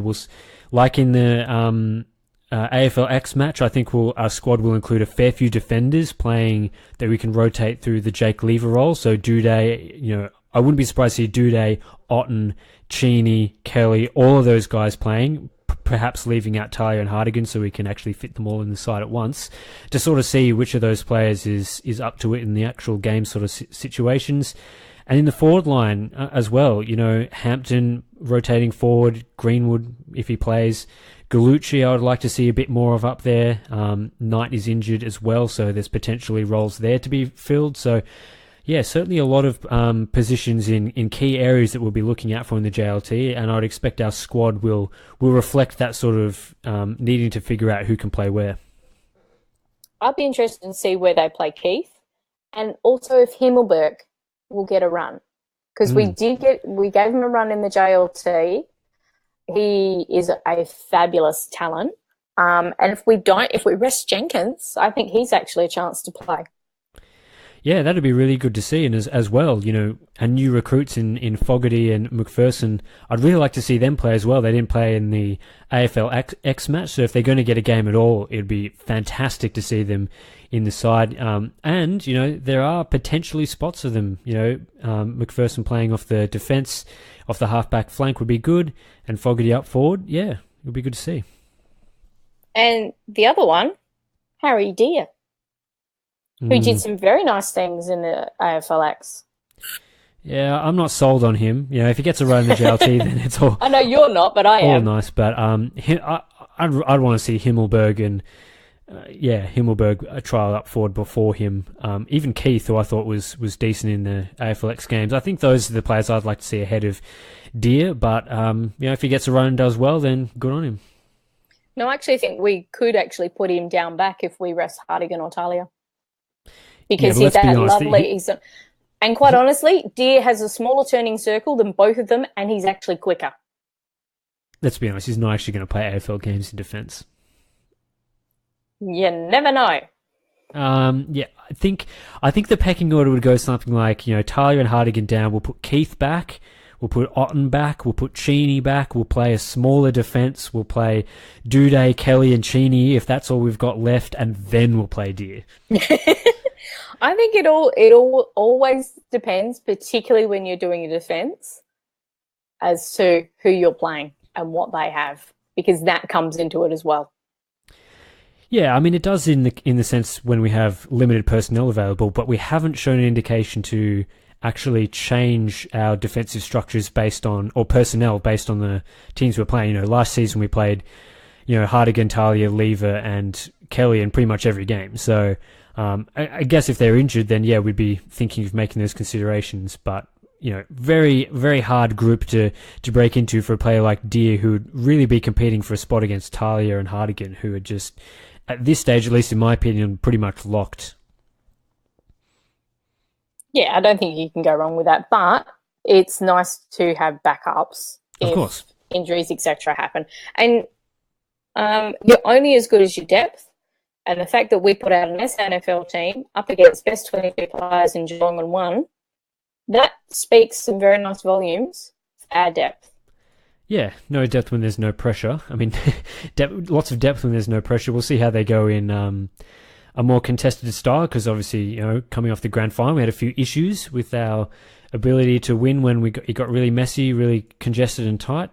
S1: Like in the AFLX match, I think our squad will include a fair few defenders playing that we can rotate through the Jake Lever role. So Duday, I wouldn't be surprised to see Duday, Otten, Cheney, Kelly, all of those guys playing, perhaps leaving out Talia and Hardigan so we can actually fit them all in the side at once to sort of see which of those players is up to it in the actual game sort of situations. And in the forward line as well, Hampton rotating forward, Greenwood if he plays, Gallucci I would like to see a bit more of up there. Knight is injured as well, so there's potentially roles there to be filled. So yeah, certainly a lot of positions in key areas that we'll be looking out for in the JLT, and I'd expect our squad will reflect that sort of needing to figure out who can play where.
S2: I'd be interested to see where they play Keith, and also if Himmelberg will get a run, because we gave him a run in the JLT. He is a fabulous talent, and if we rest Jenkins, I think he's actually a chance to play.
S1: Yeah, that'd be really good to see. And as well, and new recruits in Fogarty and McPherson, I'd really like to see them play as well. They didn't play in the AFL X match, so if they're going to get a game at all, it'd be fantastic to see them in the side. And, there are potentially spots of them. McPherson playing off the defence, off the half-back flank would be good, and Fogarty up forward, yeah, it would be good to see.
S2: And the other one, Harry Deer, who did some very nice things in the AFLX.
S1: Yeah, I'm not sold on him. If he gets a run in the JLT, then it's all...
S2: I know you're not, but I am.
S1: All nice, but I'd want to see Himmelberg and... Himmelberg a trial up forward before him. Even Keith, who I thought was decent in the AFLX games. I think those are the players I'd like to see ahead of Deer, but if he gets a run and does well, then good on him.
S2: No, I actually think we could actually put him down back if we rest Hardigan or Talia. Because he's that lovely. And quite honestly, Deer has a smaller turning circle than both of them, and he's actually quicker.
S1: Let's be honest, he's not actually going to play AFL games in defence.
S2: You never know.
S1: Yeah, I think the pecking order would go something like, Talia and Hardigan down. We'll put Keith back. We'll put Otten back. We'll put Cheney back. We'll play a smaller defence. We'll play Duday, Kelly, and Cheney if that's all we've got left, and then we'll play Deer.
S2: I think it all always depends, particularly when you're doing a defence, as to who you're playing and what they have, because that comes into it as well.
S1: Yeah, I mean, it does in the sense when we have limited personnel available, but we haven't shown an indication to actually change our defensive structures or personnel based on the teams we're playing. Last season we played, Hardigan, Talia, Lever, and Kelly in pretty much every game. So I guess if they're injured, then yeah, we'd be thinking of making those considerations. But very, very hard group to break into for a player like Deer, who would really be competing for a spot against Talia and Hardigan, who are just, at this stage, at least in my opinion, pretty much locked.
S2: Yeah, I don't think you can go wrong with that, but it's nice to have backups if injuries, etc. happen. And you're only as good as your depth, and the fact that we put out an SNFL team up against best 22 players in Geelong and one, that speaks some very nice volumes for our depth.
S1: Yeah, no depth when there's no pressure. I mean, lots of depth when there's no pressure. We'll see how they go in a more contested style, because obviously, coming off the grand final, we had a few issues with our ability to win when it got really messy, really congested and tight.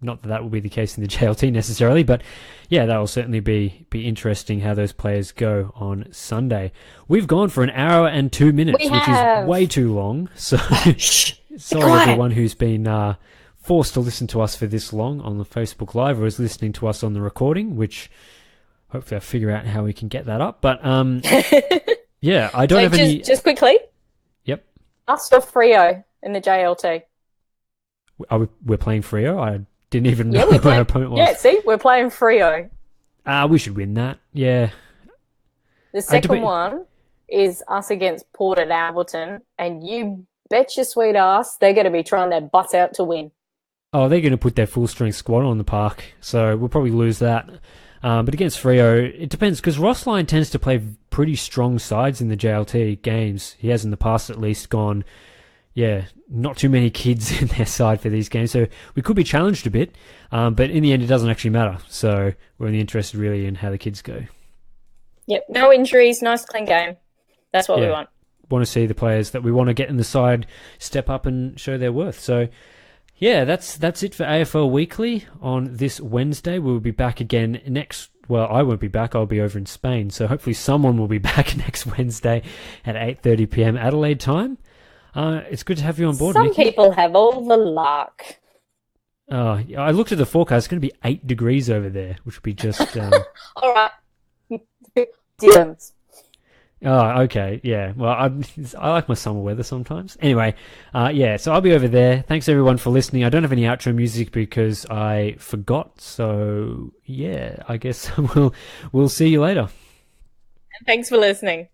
S1: Not that will be the case in the JLT necessarily, but yeah, that will certainly be interesting how those players go on Sunday. We've gone for an hour and 2 minutes, which is way too long. So sorry everyone who's been forced to listen to us for this long on the Facebook Live, or is listening to us on the recording, which hopefully I'll figure out how we can get that up. But yeah, I don't have any...
S2: Just quickly.
S1: Yep.
S2: Us or Freo in the JLT?
S1: We're playing Freo? I didn't even know what our opponent was.
S2: Yeah, see, we're playing Freo.
S1: We should win that. Yeah.
S2: The second one is us against Port at Alberton, and you bet your sweet ass they're going to be trying their butts out to win.
S1: Oh, they're going to put their full-strength squad on the park, so we'll probably lose that. But against Freo, it depends, because Ross Lyon tends to play pretty strong sides in the JLT games. He has in the past at least gone, not too many kids in their side for these games. So we could be challenged a bit, but in the end it doesn't actually matter. So we're only interested really in how the kids go. Yep,
S2: no injuries, nice clean game. That's what we want.
S1: Want to see the players that we want to get in the side step up and show their worth. So yeah, that's it for AFL Weekly on this Wednesday. We'll be back again I won't be back. I'll be over in Spain. So hopefully someone will be back next Wednesday at 8:30 p.m. Adelaide time. It's good to have you on board, Nikki.
S2: Some people have all the luck.
S1: I looked at the forecast. It's going to be 8 degrees over there, which would be just...
S2: all right. Dims.
S1: Oh, okay. Yeah. Well, I like my summer weather sometimes. Anyway, so I'll be over there. Thanks, everyone, for listening. I don't have any outro music because I forgot. So, yeah, I guess we'll see you later.
S2: Thanks for listening.